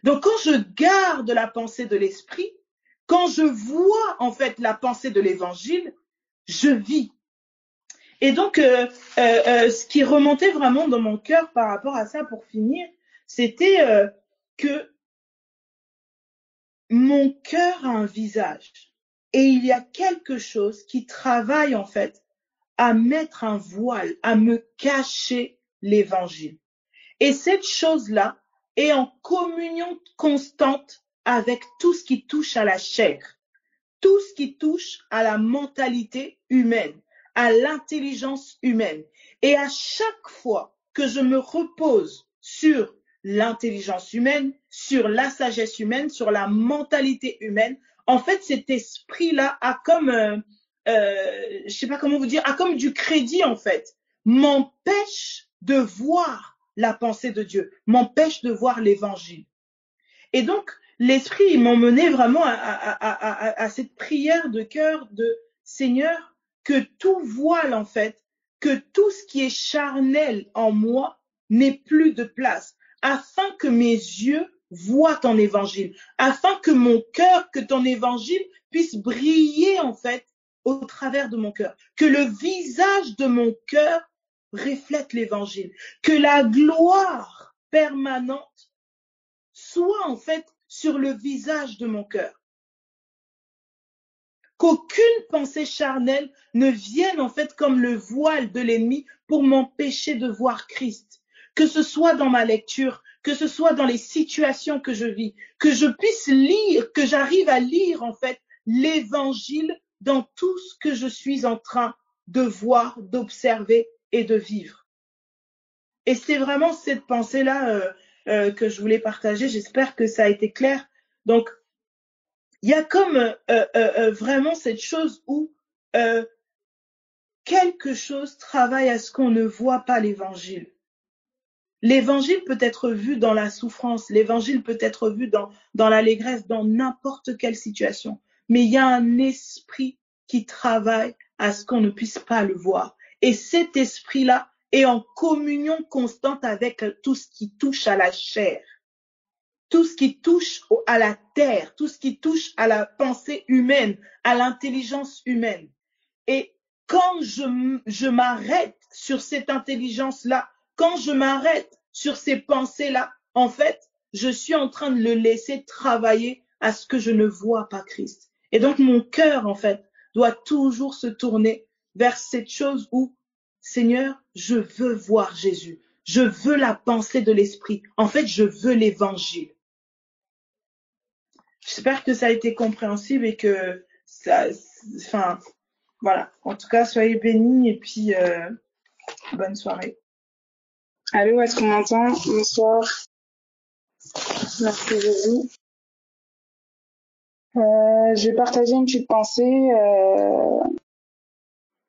Donc quand je garde la pensée de l'esprit, quand je vois en fait la pensée de l'évangile, je vis. Et donc, ce qui remontait vraiment dans mon cœur par rapport à ça, pour finir, c'était que mon cœur a un visage. Et il y a quelque chose qui travaille en fait à mettre un voile, à me cacher l'évangile. Et cette chose-là est en communion constante avec tout ce qui touche à la chair, tout ce qui touche à la mentalité humaine, à l'intelligence humaine. Et à chaque fois que je me repose sur l'intelligence humaine, sur la sagesse humaine, sur la mentalité humaine, en fait, cet esprit-là a comme, je sais pas comment vous dire, a comme du crédit, en fait, m'empêche de voir la pensée de Dieu, m'empêche de voir l'évangile. Et donc, l'esprit, il m'emmenait vraiment à cette prière de cœur de Seigneur, que tout voile, en fait, que tout ce qui est charnel en moi n'ait plus de place, afin que mes yeux voient ton évangile, afin que mon cœur, que ton évangile puisse briller, en fait, au travers de mon cœur, que le visage de mon cœur reflète l'évangile, que la gloire permanente soit en fait sur le visage de mon cœur. Qu'aucune pensée charnelle ne vienne en fait comme le voile de l'ennemi pour m'empêcher de voir Christ. Que ce soit dans ma lecture, que ce soit dans les situations que je vis, que je puisse lire, que j'arrive à lire en fait l'évangile dans tout ce que je suis en train de voir, d'observer et de vivre. Et c'est vraiment cette pensée-là que je voulais partager. J'espère que ça a été clair. Donc, il y a comme vraiment cette chose où quelque chose travaille à ce qu'on ne voit pas l'évangile. L'évangile peut être vu dans la souffrance, l'évangile peut être vu dans l'allégresse, dans n'importe quelle situation. Mais il y a un esprit qui travaille à ce qu'on ne puisse pas le voir. Et cet esprit-là est en communion constante avec tout ce qui touche à la chair, tout ce qui touche à la terre, tout ce qui touche à la pensée humaine, à l'intelligence humaine. Et quand je m'arrête sur cette intelligence-là, quand je m'arrête sur ces pensées-là, en fait, je suis en train de le laisser travailler à ce que je ne vois pas Christ. Et donc, mon cœur, en fait, doit toujours se tourner vers cette chose où, Seigneur, je veux voir Jésus. Je veux la pensée de l'esprit. En fait, je veux l'évangile. J'espère que ça a été compréhensible et que ça, enfin, voilà. En tout cas, soyez bénis et puis bonne soirée. Allô, est-ce qu'on m'entend? Bonsoir. Merci Jésus. Je vais partager une petite pensée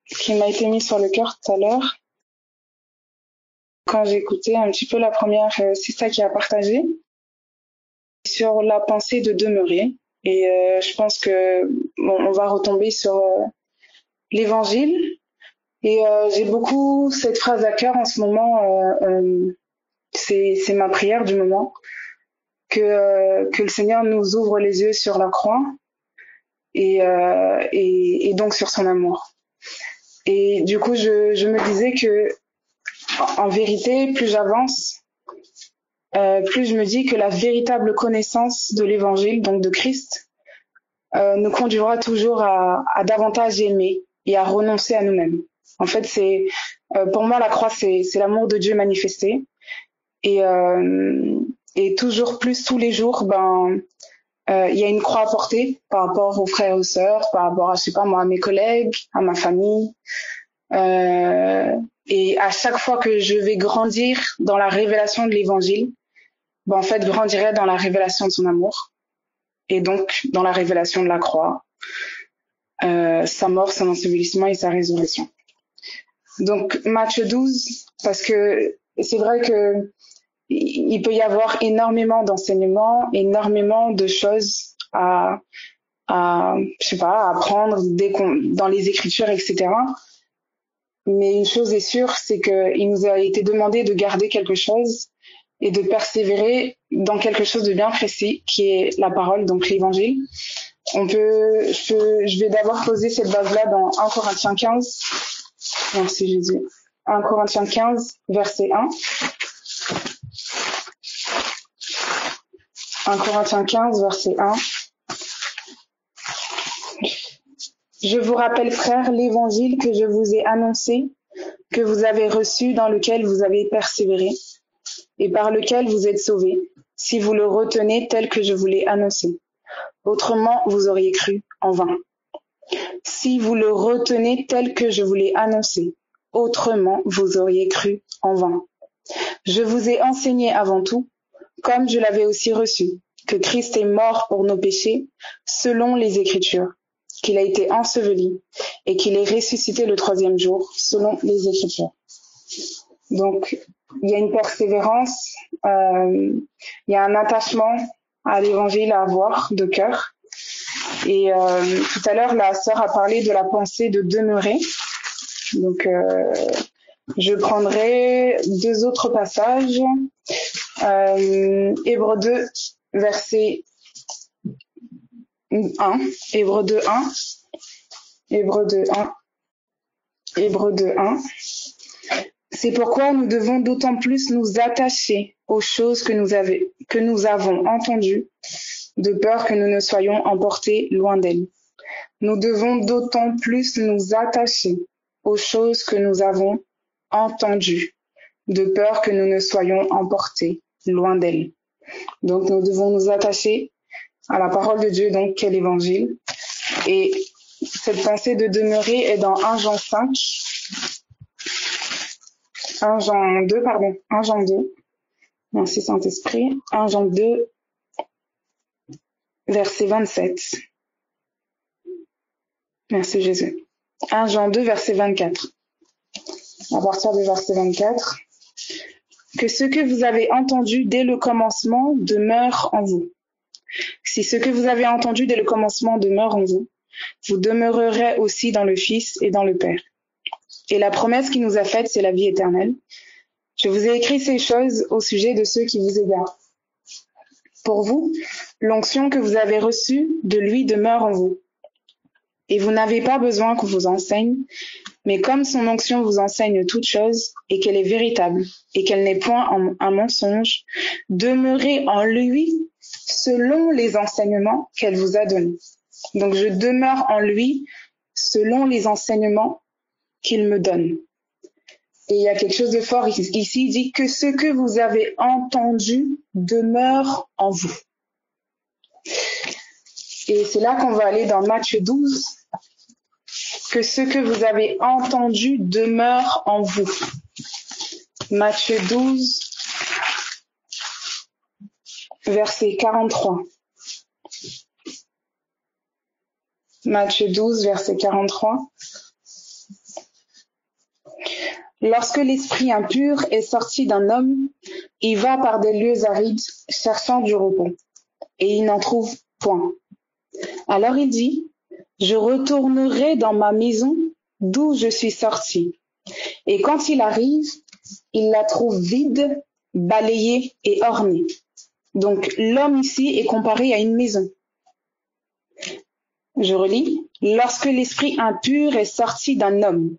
qui m'a été mise sur le cœur tout à l'heure. Quand j'ai écouté un petit peu la première, c'est ça qui a partagé sur la pensée de demeurer. Et je pense que on va retomber sur l'évangile. Et j'ai beaucoup cette phrase à cœur en ce moment. C'est ma prière du moment. Que le Seigneur nous ouvre les yeux sur la croix et donc sur son amour. Et du coup, je me disais que en vérité, plus j'avance, plus je me dis que la véritable connaissance de l'évangile, donc de Christ, nous conduira toujours à davantage aimer et à renoncer à nous-mêmes. En fait, pour moi la croix, c'est l'amour de Dieu manifesté, et toujours plus tous les jours, il y a une croix à porter par rapport aux frères et aux sœurs, par rapport à, je sais pas moi, à mes collègues, à ma famille. Et à chaque fois que je vais grandir dans la révélation de l'évangile, en fait, je grandirai dans la révélation de son amour, et donc dans la révélation de la croix, sa mort, son ensevelissement et sa résurrection. Donc Matthieu 12, parce que c'est vrai que il peut y avoir énormément d'enseignements, énormément de choses à apprendre dans les Écritures, etc. Mais une chose est sûre, c'est qu'il nous a été demandé de garder quelque chose et de persévérer dans quelque chose de bien précis, qui est la parole, donc l'Évangile. Je vais d'abord poser cette base-là dans 1 Corinthiens 15. Merci Jésus. 1 Corinthiens 15, verset 1. 1 Corinthiens 15, verset 1. Je vous rappelle, frères, l'évangile que je vous ai annoncé, que vous avez reçu, dans lequel vous avez persévéré, et par lequel vous êtes sauvés, si vous le retenez tel que je vous l'ai annoncé. Autrement, vous auriez cru en vain. Si vous le retenez tel que je vous l'ai annoncé, autrement, vous auriez cru en vain. Je vous ai enseigné avant tout, comme je l'avais aussi reçu, que Christ est mort pour nos péchés, selon les Écritures, qu'il a été enseveli et qu'il est ressuscité le 3e jour, selon les Écritures. Donc, il y a une persévérance, il y a un attachement à l'Évangile à avoir de cœur. Et tout à l'heure, la sœur a parlé de la pensée de demeurer. Donc, je prendrai 2 autres passages. Hébreux 2, verset 1. Hébreux 2, 1. Hébreux 2, 1. Hébreux 2, 1. C'est pourquoi nous devons d'autant plus nous attacher aux choses que nous avons entendues, de peur que nous ne soyons emportés loin d'elles. Nous devons d'autant plus nous attacher aux choses que nous avons entendues, de peur que nous ne soyons emportés loin d'elles. Donc nous devons nous attacher à la parole de Dieu, donc qu'est l'Évangile. Et cette pensée de demeurer est dans 1 Jean 5. 1 Jean 2. Merci Saint-Esprit. 1 Jean 2, verset 27. Merci Jésus. 1 Jean 2, verset 24. À partir du verset 24. Que ce que vous avez entendu dès le commencement demeure en vous. Si ce que vous avez entendu dès le commencement demeure en vous, vous demeurerez aussi dans le Fils et dans le Père. Et la promesse qu'il nous a faite, c'est la vie éternelle. Je vous ai écrit ces choses au sujet de ceux qui vous égarent. Pour vous, l'onction que vous avez reçue de lui demeure en vous. Et vous n'avez pas besoin qu'on vous enseigne, mais comme son onction vous enseigne toutes choses, et qu'elle est véritable, et qu'elle n'est point un mensonge, demeurez en lui selon les enseignements qu'elle vous a donnés. Donc je demeure en lui selon les enseignements qu'il me donne. Et il y a quelque chose de fort ici, il dit que ce que vous avez entendu demeure en vous. Et c'est là qu'on va aller dans Matthieu 12, que ce que vous avez entendu demeure en vous. Matthieu 12, verset 43. Matthieu 12, verset 43. Lorsque l'esprit impur est sorti d'un homme, il va par des lieux arides cherchant du repos, et il n'en trouve point. Alors il dit, je retournerai dans ma maison d'où je suis sorti. Et quand il arrive, il la trouve vide, balayée et ornée. Donc l'homme ici est comparé à une maison. Je relis. Lorsque l'esprit impur est sorti d'un homme,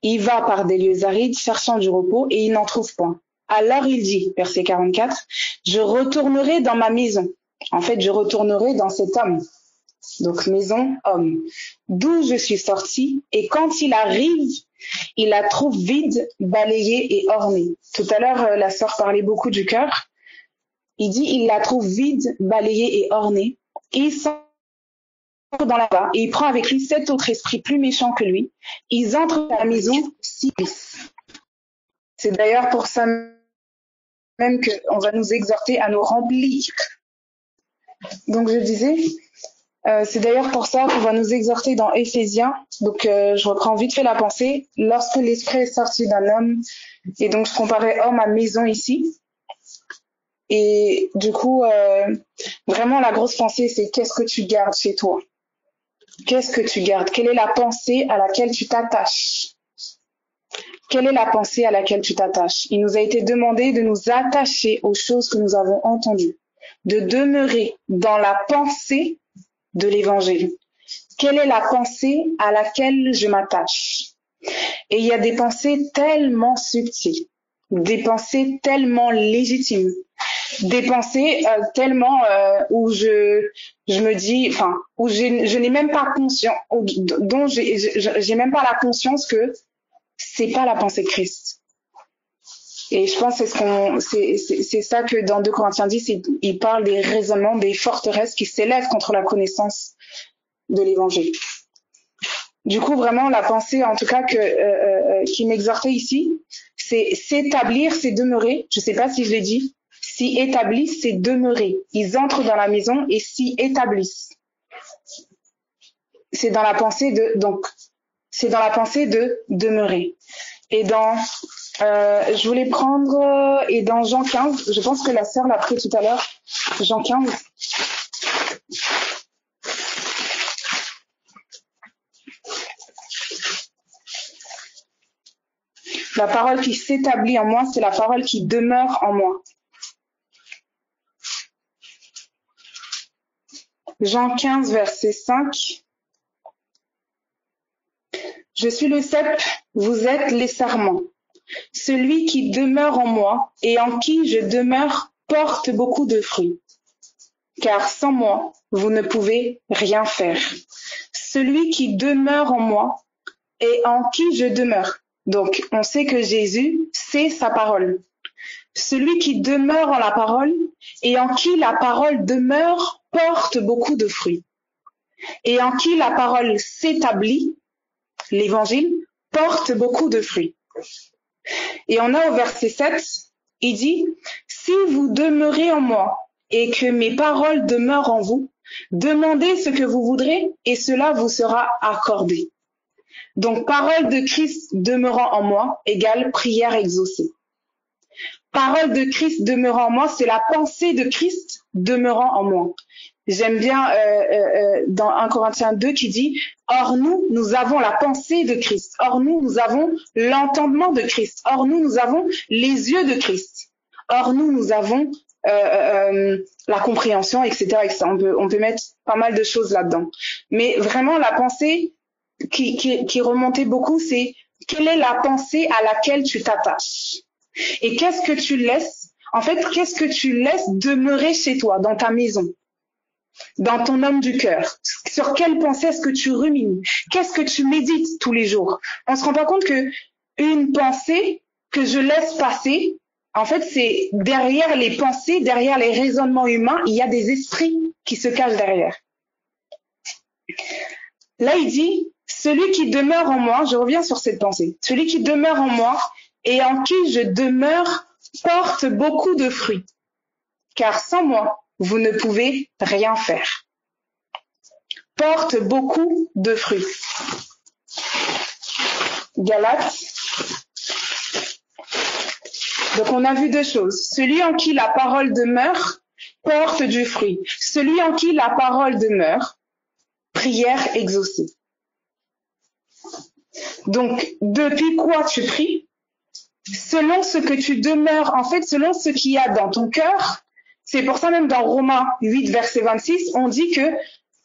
Il va par des lieux arides cherchant du repos et il n'en trouve point. Alors il dit, verset 44, je retournerai dans ma maison. En fait, je retournerai dans cet homme. Donc maison, homme. D'où je suis sorti, et quand il arrive, il la trouve vide, balayée et ornée. Tout à l'heure, la sœur parlait beaucoup du cœur. Il dit, il la trouve vide, balayée et ornée. Et il sort dans la bas et il prend avec lui 7 autres esprits plus méchants que lui. Ils entrent dans la maison, 6. C'est d'ailleurs pour ça même qu'on va nous exhorter à nous remplir. Donc je disais, c'est d'ailleurs pour ça qu'on va nous exhorter dans Éphésiens. Donc je reprends vite fait la pensée. Lorsque l'esprit est sorti d'un homme, et donc je comparais homme à maison ici. Et du coup, vraiment la grosse pensée, c'est qu'est-ce que tu gardes chez toi? Qu'est-ce que tu gardes? Quelle est la pensée à laquelle tu t'attaches? Quelle est la pensée à laquelle tu t'attaches? Il nous a été demandé de nous attacher aux choses que nous avons entendues, de demeurer dans la pensée de l'Évangile. Quelle est la pensée à laquelle je m'attache? Et il y a des pensées tellement subtiles, des pensées tellement légitimes, des pensées tellement où je me dis, enfin, où je n'ai même pas conscience, dont j'ai même pas la conscience que c'est pas la pensée de Christ. Et je pense que c'est ça que dans 2 Corinthiens 10, il parle des raisonnements, des forteresses qui s'élèvent contre la connaissance de l'Évangile. Du coup, vraiment, la pensée, en tout cas, qui m'exhortait ici, c'est s'établir, c'est demeurer. Je sais pas si je l'ai dit. S'y établissent, c'est demeurer. Ils entrent dans la maison et s'y établissent. C'est dans la pensée de demeurer. Et je voulais prendre, et dans Jean 15, je pense que la sœur l'a pris tout à l'heure, Jean 15. La parole qui s'établit en moi, c'est la parole qui demeure en moi. Jean 15, verset 5. Je suis le cep, vous êtes les sarments. Celui qui demeure en moi et en qui je demeure porte beaucoup de fruits. Car sans moi, vous ne pouvez rien faire. Celui qui demeure en moi et en qui je demeure. Donc, on sait que Jésus, c'est sa parole. Celui qui demeure en la parole et en qui la parole demeure porte beaucoup de fruits. Et en qui la parole s'établit, l'Évangile, porte beaucoup de fruits. Et on a au verset 7, il dit, « Si vous demeurez en moi et que mes paroles demeurent en vous, demandez ce que vous voudrez et cela vous sera accordé. » Donc, parole de Christ demeurant en moi égale prière exaucée. Parole de Christ demeurant en moi, c'est la pensée de Christ demeurant en moi. J'aime bien dans 1 Corinthiens 2 qui dit « Or nous avons la pensée de Christ. Or nous avons l'entendement de Christ. Or nous avons les yeux de Christ. Or nous avons la compréhension, etc. etc. » On peut mettre pas mal de choses là-dedans. Mais vraiment, la pensée qui remontait beaucoup, c'est quelle est la pensée à laquelle tu t'attaches? Et qu'est-ce que tu laisses? En fait, qu'est-ce que tu laisses demeurer chez toi, dans ta maison? Dans ton homme du cœur, sur quelle pensée est-ce que tu rumines? Qu'est-ce que tu médites tous les jours? On se rend pas compte que une pensée que je laisse passer, en fait, c'est derrière les pensées, derrière les raisonnements humains, il y a des esprits qui se cachent derrière. Là, il dit, celui qui demeure en moi, je reviens sur cette pensée, celui qui demeure en moi et en qui je demeure porte beaucoup de fruits, car sans moi, vous ne pouvez rien faire. Porte beaucoup de fruits. Galates. Donc on a vu 2 choses. Celui en qui la parole demeure porte du fruit. Celui en qui la parole demeure, prière exaucée. Donc, depuis quoi tu pries? Selon ce que tu demeures, en fait, selon ce qu'il y a dans ton cœur. C'est pour ça même dans Romains 8, verset 26, on dit que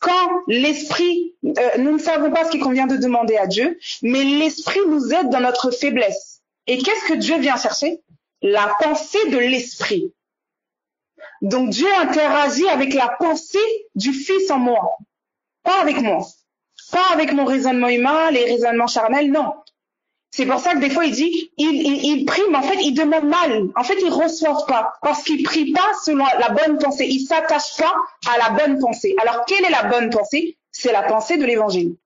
quand l'esprit, nous ne savons pas ce qu'il convient de demander à Dieu, mais l'esprit nous aide dans notre faiblesse. Et qu'est-ce que Dieu vient chercher? La pensée de l'esprit. Donc Dieu interagit avec la pensée du Fils en moi, pas avec moi, pas avec mon raisonnement humain, les raisonnements charnels, non. C'est pour ça que des fois il dit, il prie, mais en fait il demande mal, en fait il reçoit pas, parce qu'il prie pas selon la bonne pensée, il s'attache pas à la bonne pensée. Alors quelle est la bonne pensée? C'est la pensée de l'évangile.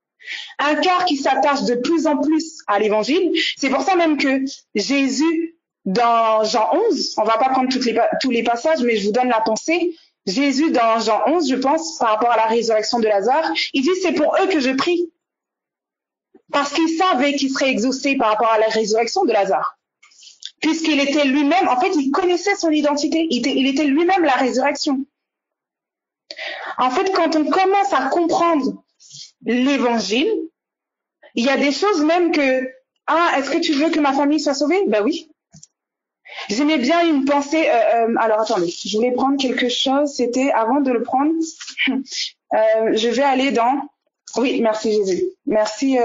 Un cœur qui s'attache de plus en plus à l'évangile, c'est pour ça même que Jésus, dans Jean 11, on va pas prendre tous les passages, mais je vous donne la pensée. Jésus, dans Jean 11, je pense, par rapport à la résurrection de Lazare, il dit, c'est pour eux que je prie. Parce qu'il savait qu'il serait exaucé par rapport à la résurrection de Lazare. Puisqu'il était lui-même, en fait, il connaissait son identité. Il était lui-même la résurrection. En fait, quand on commence à comprendre l'évangile, il y a des choses même que, est-ce que tu veux que ma famille soit sauvée? Ben oui. J'aimais bien une pensée, alors attendez, je voulais prendre quelque chose, c'était, avant de le prendre, je vais aller dans, oui, merci Jésus, merci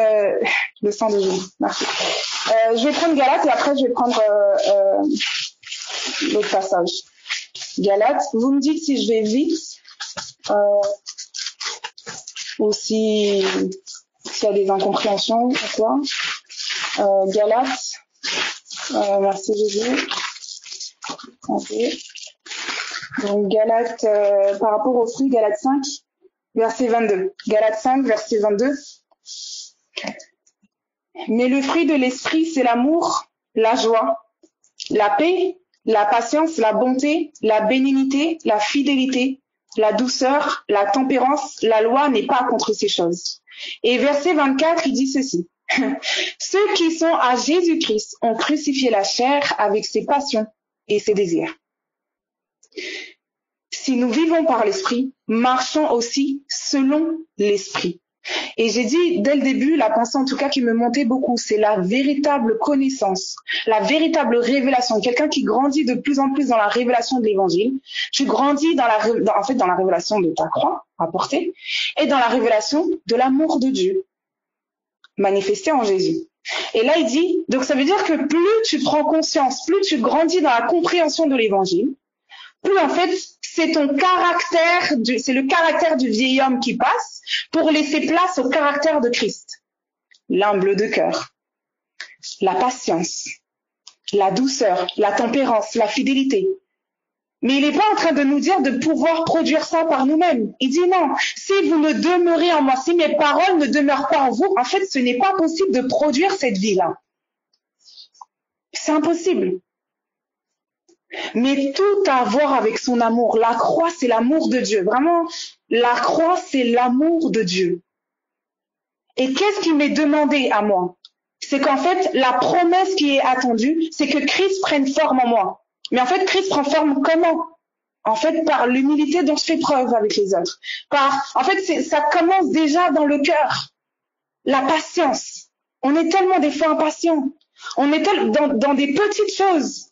le sang de Jésus, merci. Je vais prendre Galates et après je vais prendre l'autre passage. Galates, vous me dites si je vais vite, ou s'il y a des incompréhensions ou quoi. Galates, merci Jésus. Okay. Donc Galates, par rapport au fruit, Galates 5, verset 22. Galates 5, verset 22. Mais le fruit de l'esprit, c'est l'amour, la joie, la paix, la patience, la bonté, la bénignité, la fidélité, la douceur, la tempérance. La loi n'est pas contre ces choses. Et verset 24, il dit ceci. Ceux qui sont à Jésus-Christ ont crucifié la chair avec ses passions et ses désirs. Si nous vivons par l'esprit, marchons aussi selon l'esprit. Et j'ai dit dès le début, la pensée en tout cas qui me montait beaucoup, c'est la véritable connaissance, la véritable révélation. Quelqu'un qui grandit de plus en plus dans la révélation de l'évangile. Tu grandis dans la révélation de ta croix à porter et dans la révélation de l'amour de Dieu manifesté en Jésus. Et là, il dit, donc ça veut dire que plus tu prends conscience, plus tu grandis dans la compréhension de l'évangile, plus en fait, c'est le caractère du vieil homme qui passe pour laisser place au caractère de Christ. L'humble de cœur, la patience, la douceur, la tempérance, la fidélité. Mais il n'est pas en train de nous dire de pouvoir produire ça par nous-mêmes. Il dit non, si vous ne demeurez en moi, si mes paroles ne demeurent pas en vous, en fait, ce n'est pas possible de produire cette vie-là. C'est impossible. Mais tout a à voir avec son amour. La croix, c'est l'amour de Dieu. Vraiment, la croix, c'est l'amour de Dieu. Et qu'est-ce qui m'est demandé à moi? C'est qu'en fait, la promesse qui est attendue, c'est que Christ prenne forme en moi. Mais en fait, Christ prend forme comment? En fait, par l'humilité dont je fais preuve avec les autres. En fait, ça commence déjà dans le cœur. La patience. On est tellement des fois impatients. On est dans des petites choses.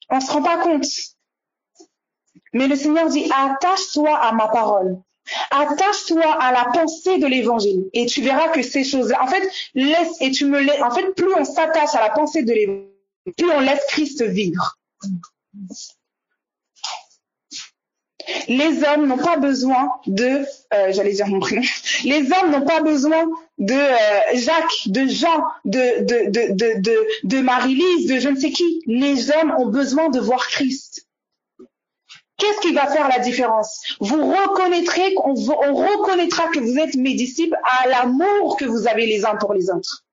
On se rend pas compte. Mais le Seigneur dit, attache-toi à ma parole. Attache-toi à la pensée de l'évangile. Et tu verras que ces choses-là, en fait, en fait, plus on s'attache à la pensée de l'évangile, plus on laisse Christ vivre. Les hommes n'ont pas besoin de, j'allais dire mon prénom, les hommes n'ont pas besoin de Jacques, de Jean, de Marie-Lise, de je ne sais qui. Les hommes ont besoin de voir Christ. Qu'est-ce qui va faire la différence? Vous reconnaîtrez, on reconnaîtra que vous êtes mes disciples à l'amour que vous avez les uns pour les autres.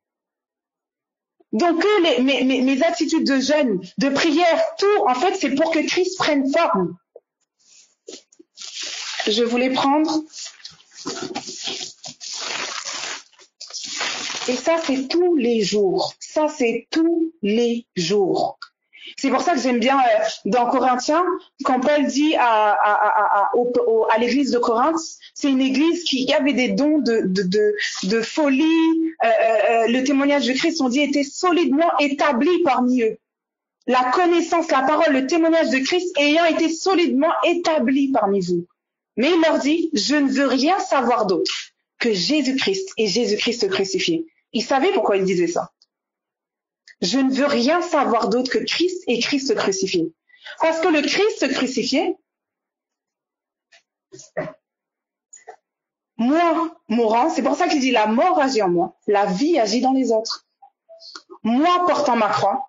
Donc mes attitudes de jeûne, de prière, tout, en fait, c'est pour que Christ prenne forme. Je voulais prendre. Et ça, c'est tous les jours. Ça, c'est tous les jours. C'est pour ça que j'aime bien dans Corinthiens, quand Paul dit à l'église de Corinthe, c'est une église qui avait des dons de folie. Le témoignage de Christ, on dit, était solidement établi parmi eux. La connaissance, la parole, le témoignage de Christ ayant été solidement établi parmi vous. Mais il leur dit, je ne veux rien savoir d'autre que Jésus-Christ et Jésus-Christ crucifié. Il savait pourquoi il disait ça. Je ne veux rien savoir d'autre que Christ et Christ crucifié. Parce que le Christ crucifié, moi, mourant, c'est pour ça qu'il dit la mort agit en moi, la vie agit dans les autres. Moi portant ma croix,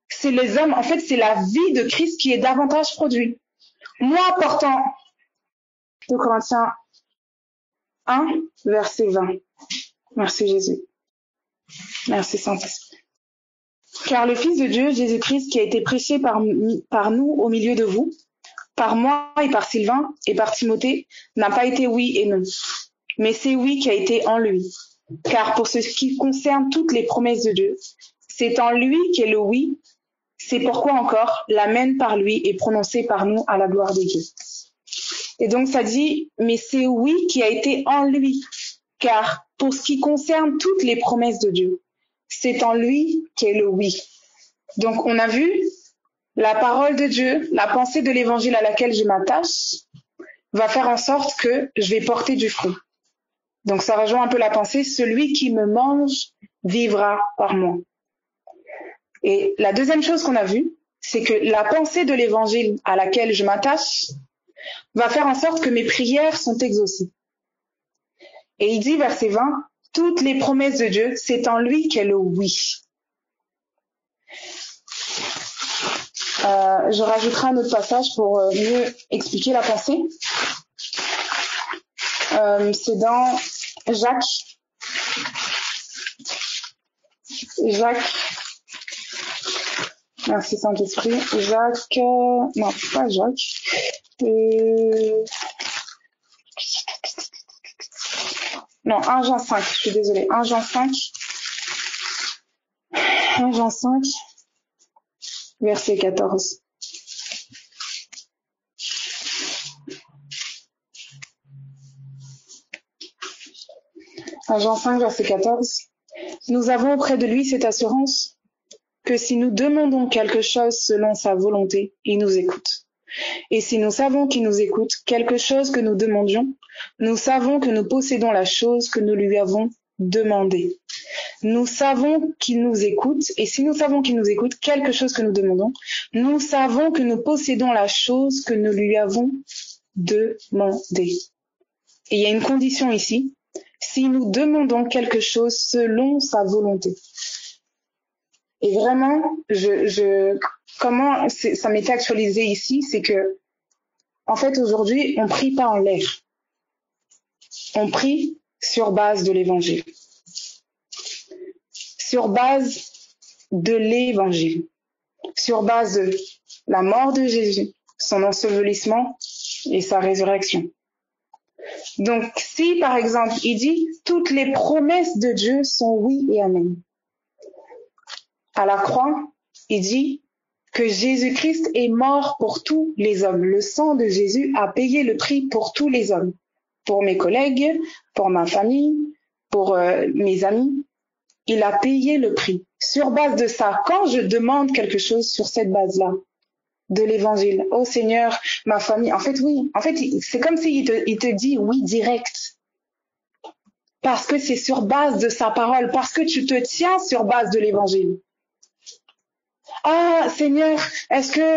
c'est les hommes, en fait, c'est la vie de Christ qui est davantage produite. Moi portant 2 Corinthiens 1, verset 20. Merci Jésus. Merci Saint-Esprit. Car le Fils de Dieu, Jésus-Christ, qui a été prêché par nous au milieu de vous, par moi et par Sylvain et par Timothée, n'a pas été oui et non, mais c'est oui qui a été en lui. Car pour ce qui concerne toutes les promesses de Dieu, c'est en lui qu'est le oui, c'est pourquoi encore l'amen par lui est prononcé par nous à la gloire de Dieu. Et donc ça dit, mais c'est oui qui a été en lui, car pour ce qui concerne toutes les promesses de Dieu, c'est en lui qu'est le oui. Donc on a vu la parole de Dieu, la pensée de l'évangile à laquelle je m'attache, va faire en sorte que je vais porter du fruit. Donc ça rejoint un peu la pensée, celui qui me mange vivra par moi. Et la deuxième chose qu'on a vue, c'est que la pensée de l'évangile à laquelle je m'attache va faire en sorte que mes prières sont exaucées. Et il dit, verset 20, toutes les promesses de Dieu, c'est en lui qu'est le oui. Je rajouterai un autre passage pour mieux expliquer la pensée. C'est dans Jacques. Merci Saint-Esprit. Non, pas Jacques. Non, 1 Jean 5, je suis désolée. 1 Jean 5, verset 14. Jean 5, verset 14. Nous avons auprès de lui cette assurance que si nous demandons quelque chose selon sa volonté, il nous écoute. Et si nous savons qu'il nous écoute, quelque chose que nous demandions, nous savons que nous possédons la chose que nous lui avons demandée. Nous savons qu'il nous écoute, et si nous savons qu'il nous écoute, quelque chose que nous demandons, nous savons que nous possédons la chose que nous lui avons demandée. Et il y a une condition ici, si nous demandons quelque chose selon sa volonté. Et vraiment, comment ça m'était actualisé ici, c'est que, en fait, aujourd'hui, on prie pas en l'air. On prie sur base de l'évangile. Sur base de l'évangile. Sur base de la mort de Jésus, son ensevelissement et sa résurrection. Donc, si, par exemple, il dit, toutes les promesses de Dieu sont oui et amen. À la croix, il dit que Jésus-Christ est mort pour tous les hommes. Le sang de Jésus a payé le prix pour tous les hommes. Pour mes collègues, pour ma famille, pour mes amis. Il a payé le prix. Sur base de ça, quand je demande quelque chose sur cette base-là, de l'évangile, oh Seigneur, ma famille, en fait, oui. En fait, c'est comme s'il te dit oui direct. Parce que c'est sur base de sa parole, parce que tu te tiens sur base de l'évangile. Ah Seigneur,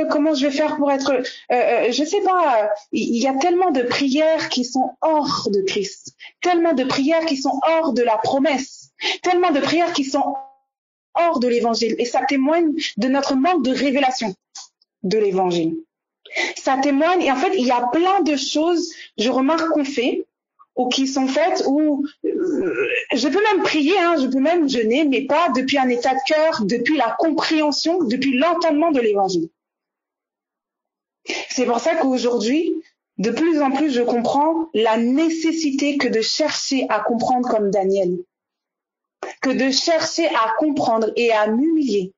comment je vais faire pour être, je sais pas, il y a tellement de prières qui sont hors de Christ, tellement de prières qui sont hors de la promesse, tellement de prières qui sont hors de l'évangile, et ça témoigne de notre manque de révélation de l'évangile. Ça témoigne, et en fait, il y a plein de choses, je remarque qu'on fait, ou qui sont faites, ou je peux même prier, je peux même jeûner, mais pas depuis un état de cœur, depuis la compréhension, depuis l'entendement de l'évangile. C'est pour ça qu'aujourd'hui, de plus en plus, je comprends la nécessité que de chercher à comprendre comme Daniel, que de chercher à comprendre et à m'humilier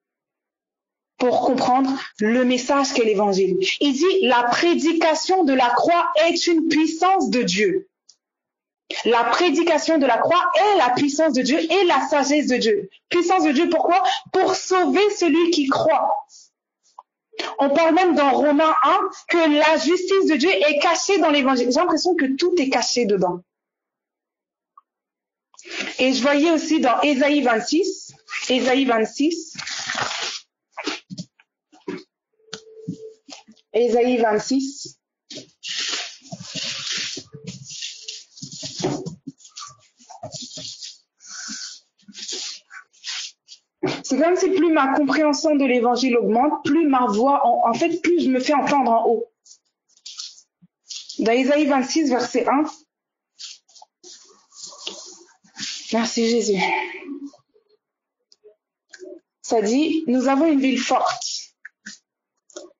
pour comprendre le message qu'est l'évangile. Il dit, la prédication de la croix est une puissance de Dieu. La prédication de la croix est la puissance de Dieu et la sagesse de Dieu. Puissance de Dieu, pourquoi? Pour sauver celui qui croit. On parle même dans Romains 1 que la justice de Dieu est cachée dans l'évangile. J'ai l'impression que tout est caché dedans. Et je voyais aussi dans Ésaïe 26, Ésaïe 26, c'est comme si plus ma compréhension de l'évangile augmente, plus ma voix, en fait, plus je me fais entendre en haut. Dans Ésaïe 26, verset 1, merci Jésus. Ça dit, nous avons une ville forte.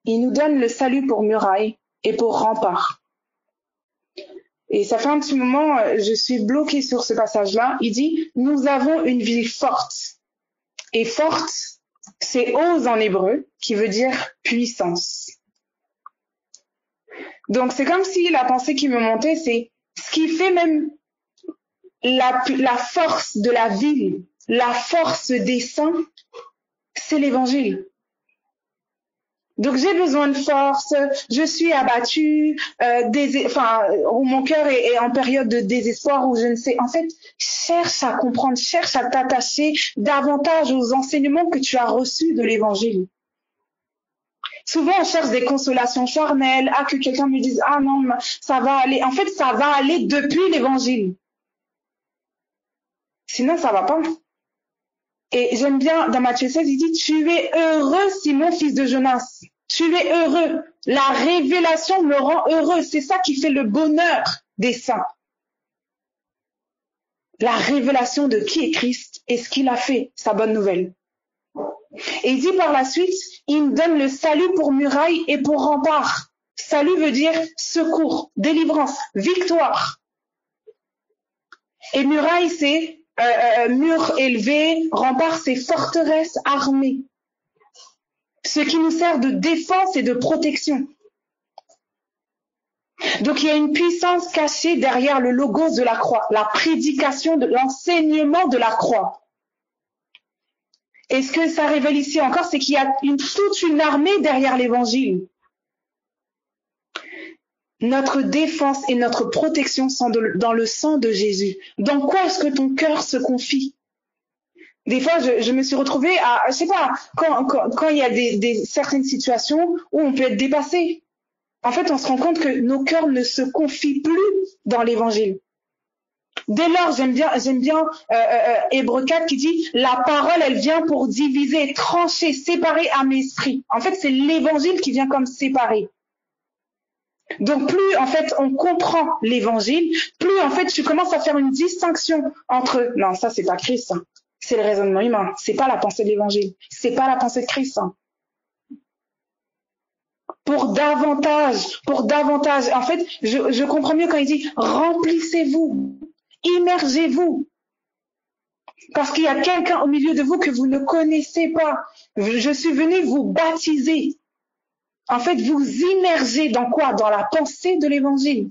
Il nous donne le salut pour muraille et pour rempart. Et ça fait un petit moment, je suis bloquée sur ce passage-là. Il dit, nous avons une ville forte. Et forte, c'est Oz en hébreu, qui veut dire puissance. Donc c'est comme si la pensée qui me montait, c'est ce qui fait même la force de la ville, la force des saints, c'est l'évangile. Donc j'ai besoin de force, je suis abattue, où mon cœur est en période de désespoir, où je ne sais. En fait, cherche à comprendre, cherche à t'attacher davantage aux enseignements que tu as reçus de l'évangile. Souvent, on cherche des consolations charnelles, que quelqu'un me dise, ah non, ça va aller. En fait, ça va aller depuis l'évangile. Sinon, ça va pas. Et j'aime bien, dans Matthieu 16, il dit, tu es heureux, Simon, fils de Jonas. Tu es heureux. La révélation me rend heureux. C'est ça qui fait le bonheur des saints. La révélation de qui est Christ et ce qu'il a fait, sa bonne nouvelle. Et il dit par la suite, il me donne le salut pour muraille et pour rempart. Salut veut dire secours, délivrance, victoire. Et muraille, c'est mur élevé, rempart, c'est forteresse armée. Ce qui nous sert de défense et de protection. Donc il y a une puissance cachée derrière le logos de la croix, la prédication, de l'enseignement de la croix. Et ce que ça révèle ici encore, c'est qu'il y a toute une armée derrière l'évangile. Notre défense et notre protection sont dans le sang de Jésus. Dans quoi est-ce que ton cœur se confie? Des fois, je me suis retrouvée à, je sais pas, quand il y a certaines situations où on peut être dépassé. En fait, on se rend compte que nos cœurs ne se confient plus dans l'évangile. Dès lors, j'aime bien Hébreux 4 qui dit, la parole, elle vient pour diviser, trancher, séparer âme et esprit. En fait, c'est l'évangile qui vient comme séparer. Donc plus en fait on comprend l'évangile, plus en fait tu commences à faire une distinction entre non, ça c'est pas Christ, hein. C'est le raisonnement humain, c'est pas la pensée de l'évangile, c'est pas la pensée de Christ. Hein. Pour davantage, en fait, je comprends mieux quand il dit remplissez-vous, immergez-vous. Parce qu'il y a quelqu'un au milieu de vous que vous ne connaissez pas. Je suis venu vous baptiser. En fait, vous immergez dans quoi? Dans la pensée de l'évangile.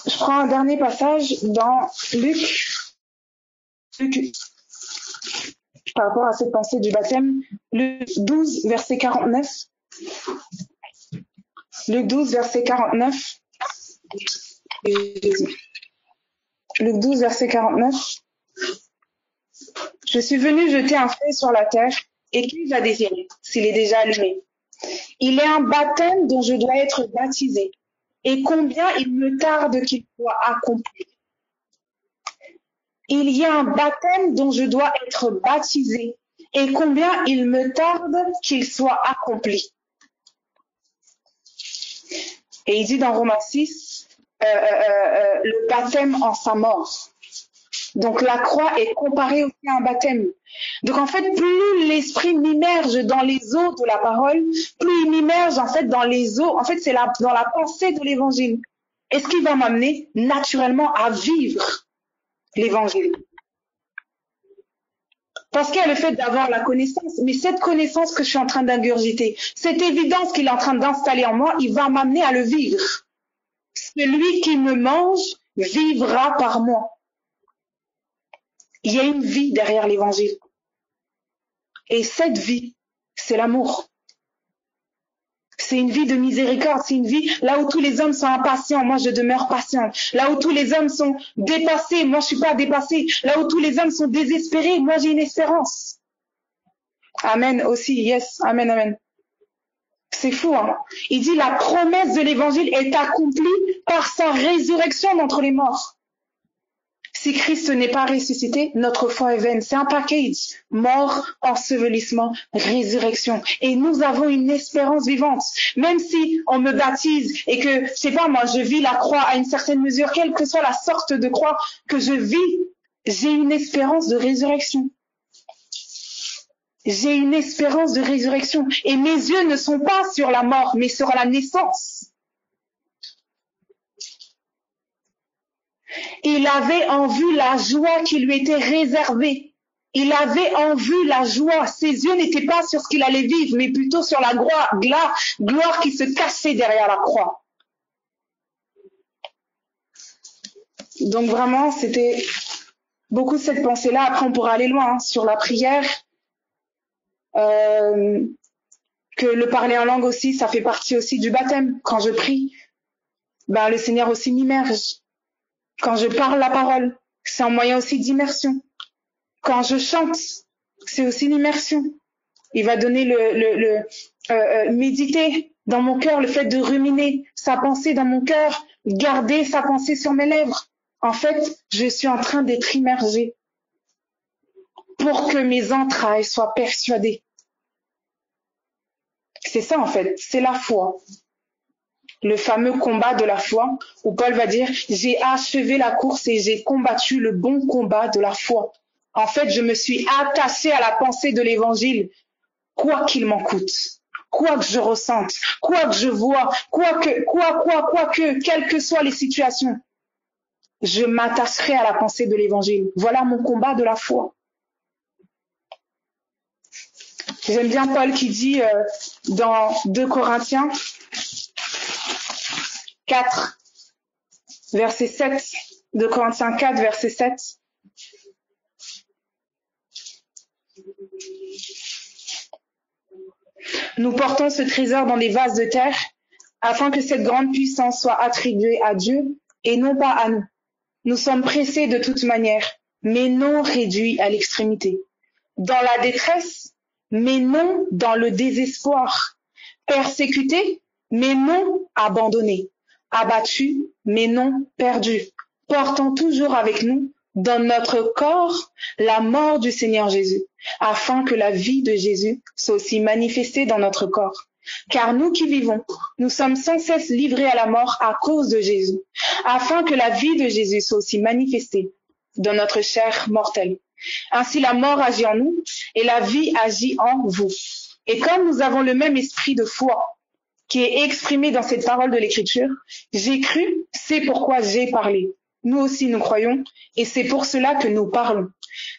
Je prends un dernier passage dans Luc, par rapport à cette pensée du baptême, Luc 12, verset 49. Luc 12, verset 49. Luc 12, verset 49. Je suis venu jeter un feu sur la terre, et qui va désirer, s'il est déjà allumé? Il est un baptême dont je dois être baptisé, et combien il me tarde qu'il soit accompli. Il y a un baptême dont je dois être baptisé, et combien il me tarde qu'il soit accompli. Et il dit dans Romains 6, le baptême en sa mort. Donc la croix est comparée aussi à un baptême. Donc en fait, plus l'esprit m'immerge dans les eaux de la parole, plus il m'immerge en fait dans les eaux, en fait c'est dans la pensée de l'évangile. Et ce qui va m'amener naturellement à vivre l'évangile. Parce qu'il y a le fait d'avoir la connaissance, mais cette connaissance que je suis en train d'ingurgiter, cette évidence qu'il est en train d'installer en moi, il va m'amener à le vivre. Celui qui me mange vivra par moi. Il y a une vie derrière l'évangile. Et cette vie, c'est l'amour. C'est une vie de miséricorde, c'est une vie là où tous les hommes sont impatients, moi je demeure patiente. Là où tous les hommes sont dépassés, moi je suis pas dépassée. Là où tous les hommes sont désespérés, moi j'ai une espérance. Amen aussi, yes, amen, amen. C'est fou, hein. Il dit la promesse de l'évangile est accomplie par sa résurrection d'entre les morts. Si Christ n'est pas ressuscité, notre foi est vaine. C'est un package. Mort, ensevelissement, résurrection. Et nous avons une espérance vivante. Même si on me baptise et que, je sais pas moi, je vis la croix à une certaine mesure, quelle que soit la sorte de croix que je vis, j'ai une espérance de résurrection. J'ai une espérance de résurrection. Et mes yeux ne sont pas sur la mort, mais sur la naissance. Il avait en vue la joie qui lui était réservée. Il avait en vue la joie. Ses yeux n'étaient pas sur ce qu'il allait vivre, mais plutôt sur la gloire qui se cachait derrière la croix. Donc vraiment, c'était beaucoup de cette pensée-là. Après, on pourra aller loin sur la prière. Que le parler en langue aussi, ça fait partie aussi du baptême. Quand je prie, le Seigneur aussi m'immerge. Quand je parle la parole, c'est un moyen aussi d'immersion. Quand je chante, c'est aussi l'immersion. Il va donner méditer dans mon cœur, le fait de ruminer sa pensée dans mon cœur, garder sa pensée sur mes lèvres. En fait, je suis en train d'être immergée pour que mes entrailles soient persuadées. C'est ça en fait, c'est la foi. Le fameux combat de la foi, où Paul va dire « J'ai achevé la course et j'ai combattu le bon combat de la foi ». En fait, je me suis attachée à la pensée de l'évangile, quoi qu'il m'en coûte, quoi que je ressente, quoi que je vois, quelles que soient les situations. Je m'attacherai à la pensée de l'évangile. Voilà mon combat de la foi. J'aime bien Paul qui dit dans 2 Corinthiens 4, verset 7, 2 Corinthiens 4, verset 7. Nous portons ce trésor dans des vases de terre, afin que cette grande puissance soit attribuée à Dieu et non pas à nous. Nous sommes pressés de toute manière, mais non réduits à l'extrémité. Dans la détresse, mais non dans le désespoir. Persécutés, mais non abandonnés. Abattus, mais non perdus. Portant toujours avec nous, dans notre corps, la mort du Seigneur Jésus, afin que la vie de Jésus soit aussi manifestée dans notre corps. Car nous qui vivons, nous sommes sans cesse livrés à la mort à cause de Jésus, afin que la vie de Jésus soit aussi manifestée dans notre chair mortelle. Ainsi la mort agit en nous et la vie agit en vous. Et comme nous avons le même esprit de foi qui est exprimé dans cette parole de l'Écriture, j'ai cru, c'est pourquoi j'ai parlé. Nous aussi nous croyons et c'est pour cela que nous parlons.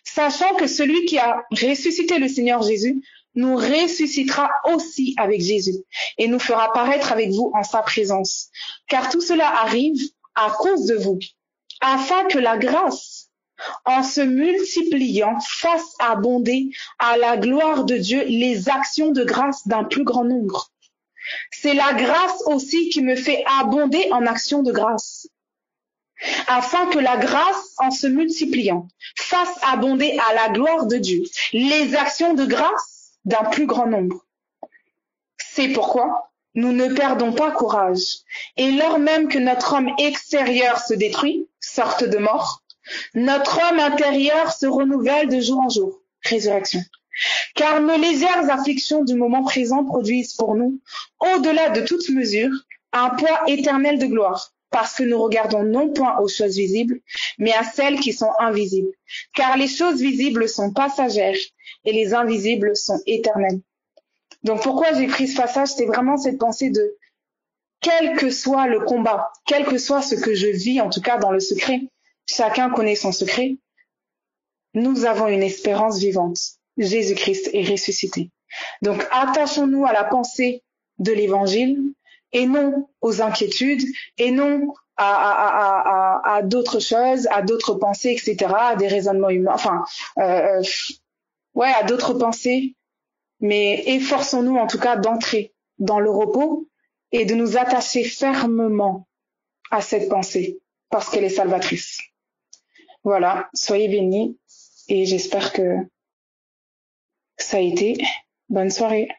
Sachant que celui qui a ressuscité le Seigneur Jésus nous ressuscitera aussi avec Jésus et nous fera paraître avec vous en sa présence. Car tout cela arrive à cause de vous, afin que la grâce, en se multipliant, fasse abonder à la gloire de Dieu les actions de grâce d'un plus grand nombre. C'est la grâce aussi qui me fait abonder en actions de grâce. Afin que la grâce, en se multipliant, fasse abonder à la gloire de Dieu les actions de grâce d'un plus grand nombre. C'est pourquoi nous ne perdons pas courage. Et lors même que notre homme extérieur se détruit, sorte de mort, notre homme intérieur se renouvelle de jour en jour. Résurrection. Car nos légères afflictions du moment présent produisent pour nous, au-delà de toute mesure, un poids éternel de gloire, parce que nous regardons non point aux choses visibles, mais à celles qui sont invisibles. Car les choses visibles sont passagères et les invisibles sont éternelles. Donc pourquoi j'ai pris ce passage, c'est vraiment cette pensée de quel que soit le combat, quel que soit ce que je vis, en tout cas dans le secret, chacun connaît son secret, nous avons une espérance vivante. Jésus-Christ est ressuscité. Donc attachons-nous à la pensée de l'évangile et non aux inquiétudes et non à d'autres choses, à d'autres pensées, etc., à des raisonnements humains, à d'autres pensées Mais efforçons-nous en tout cas d'entrer dans le repos et de nous attacher fermement à cette pensée parce qu'elle est salvatrice. Voilà, soyez bénis et j'espère que ça a été. Bonne soirée.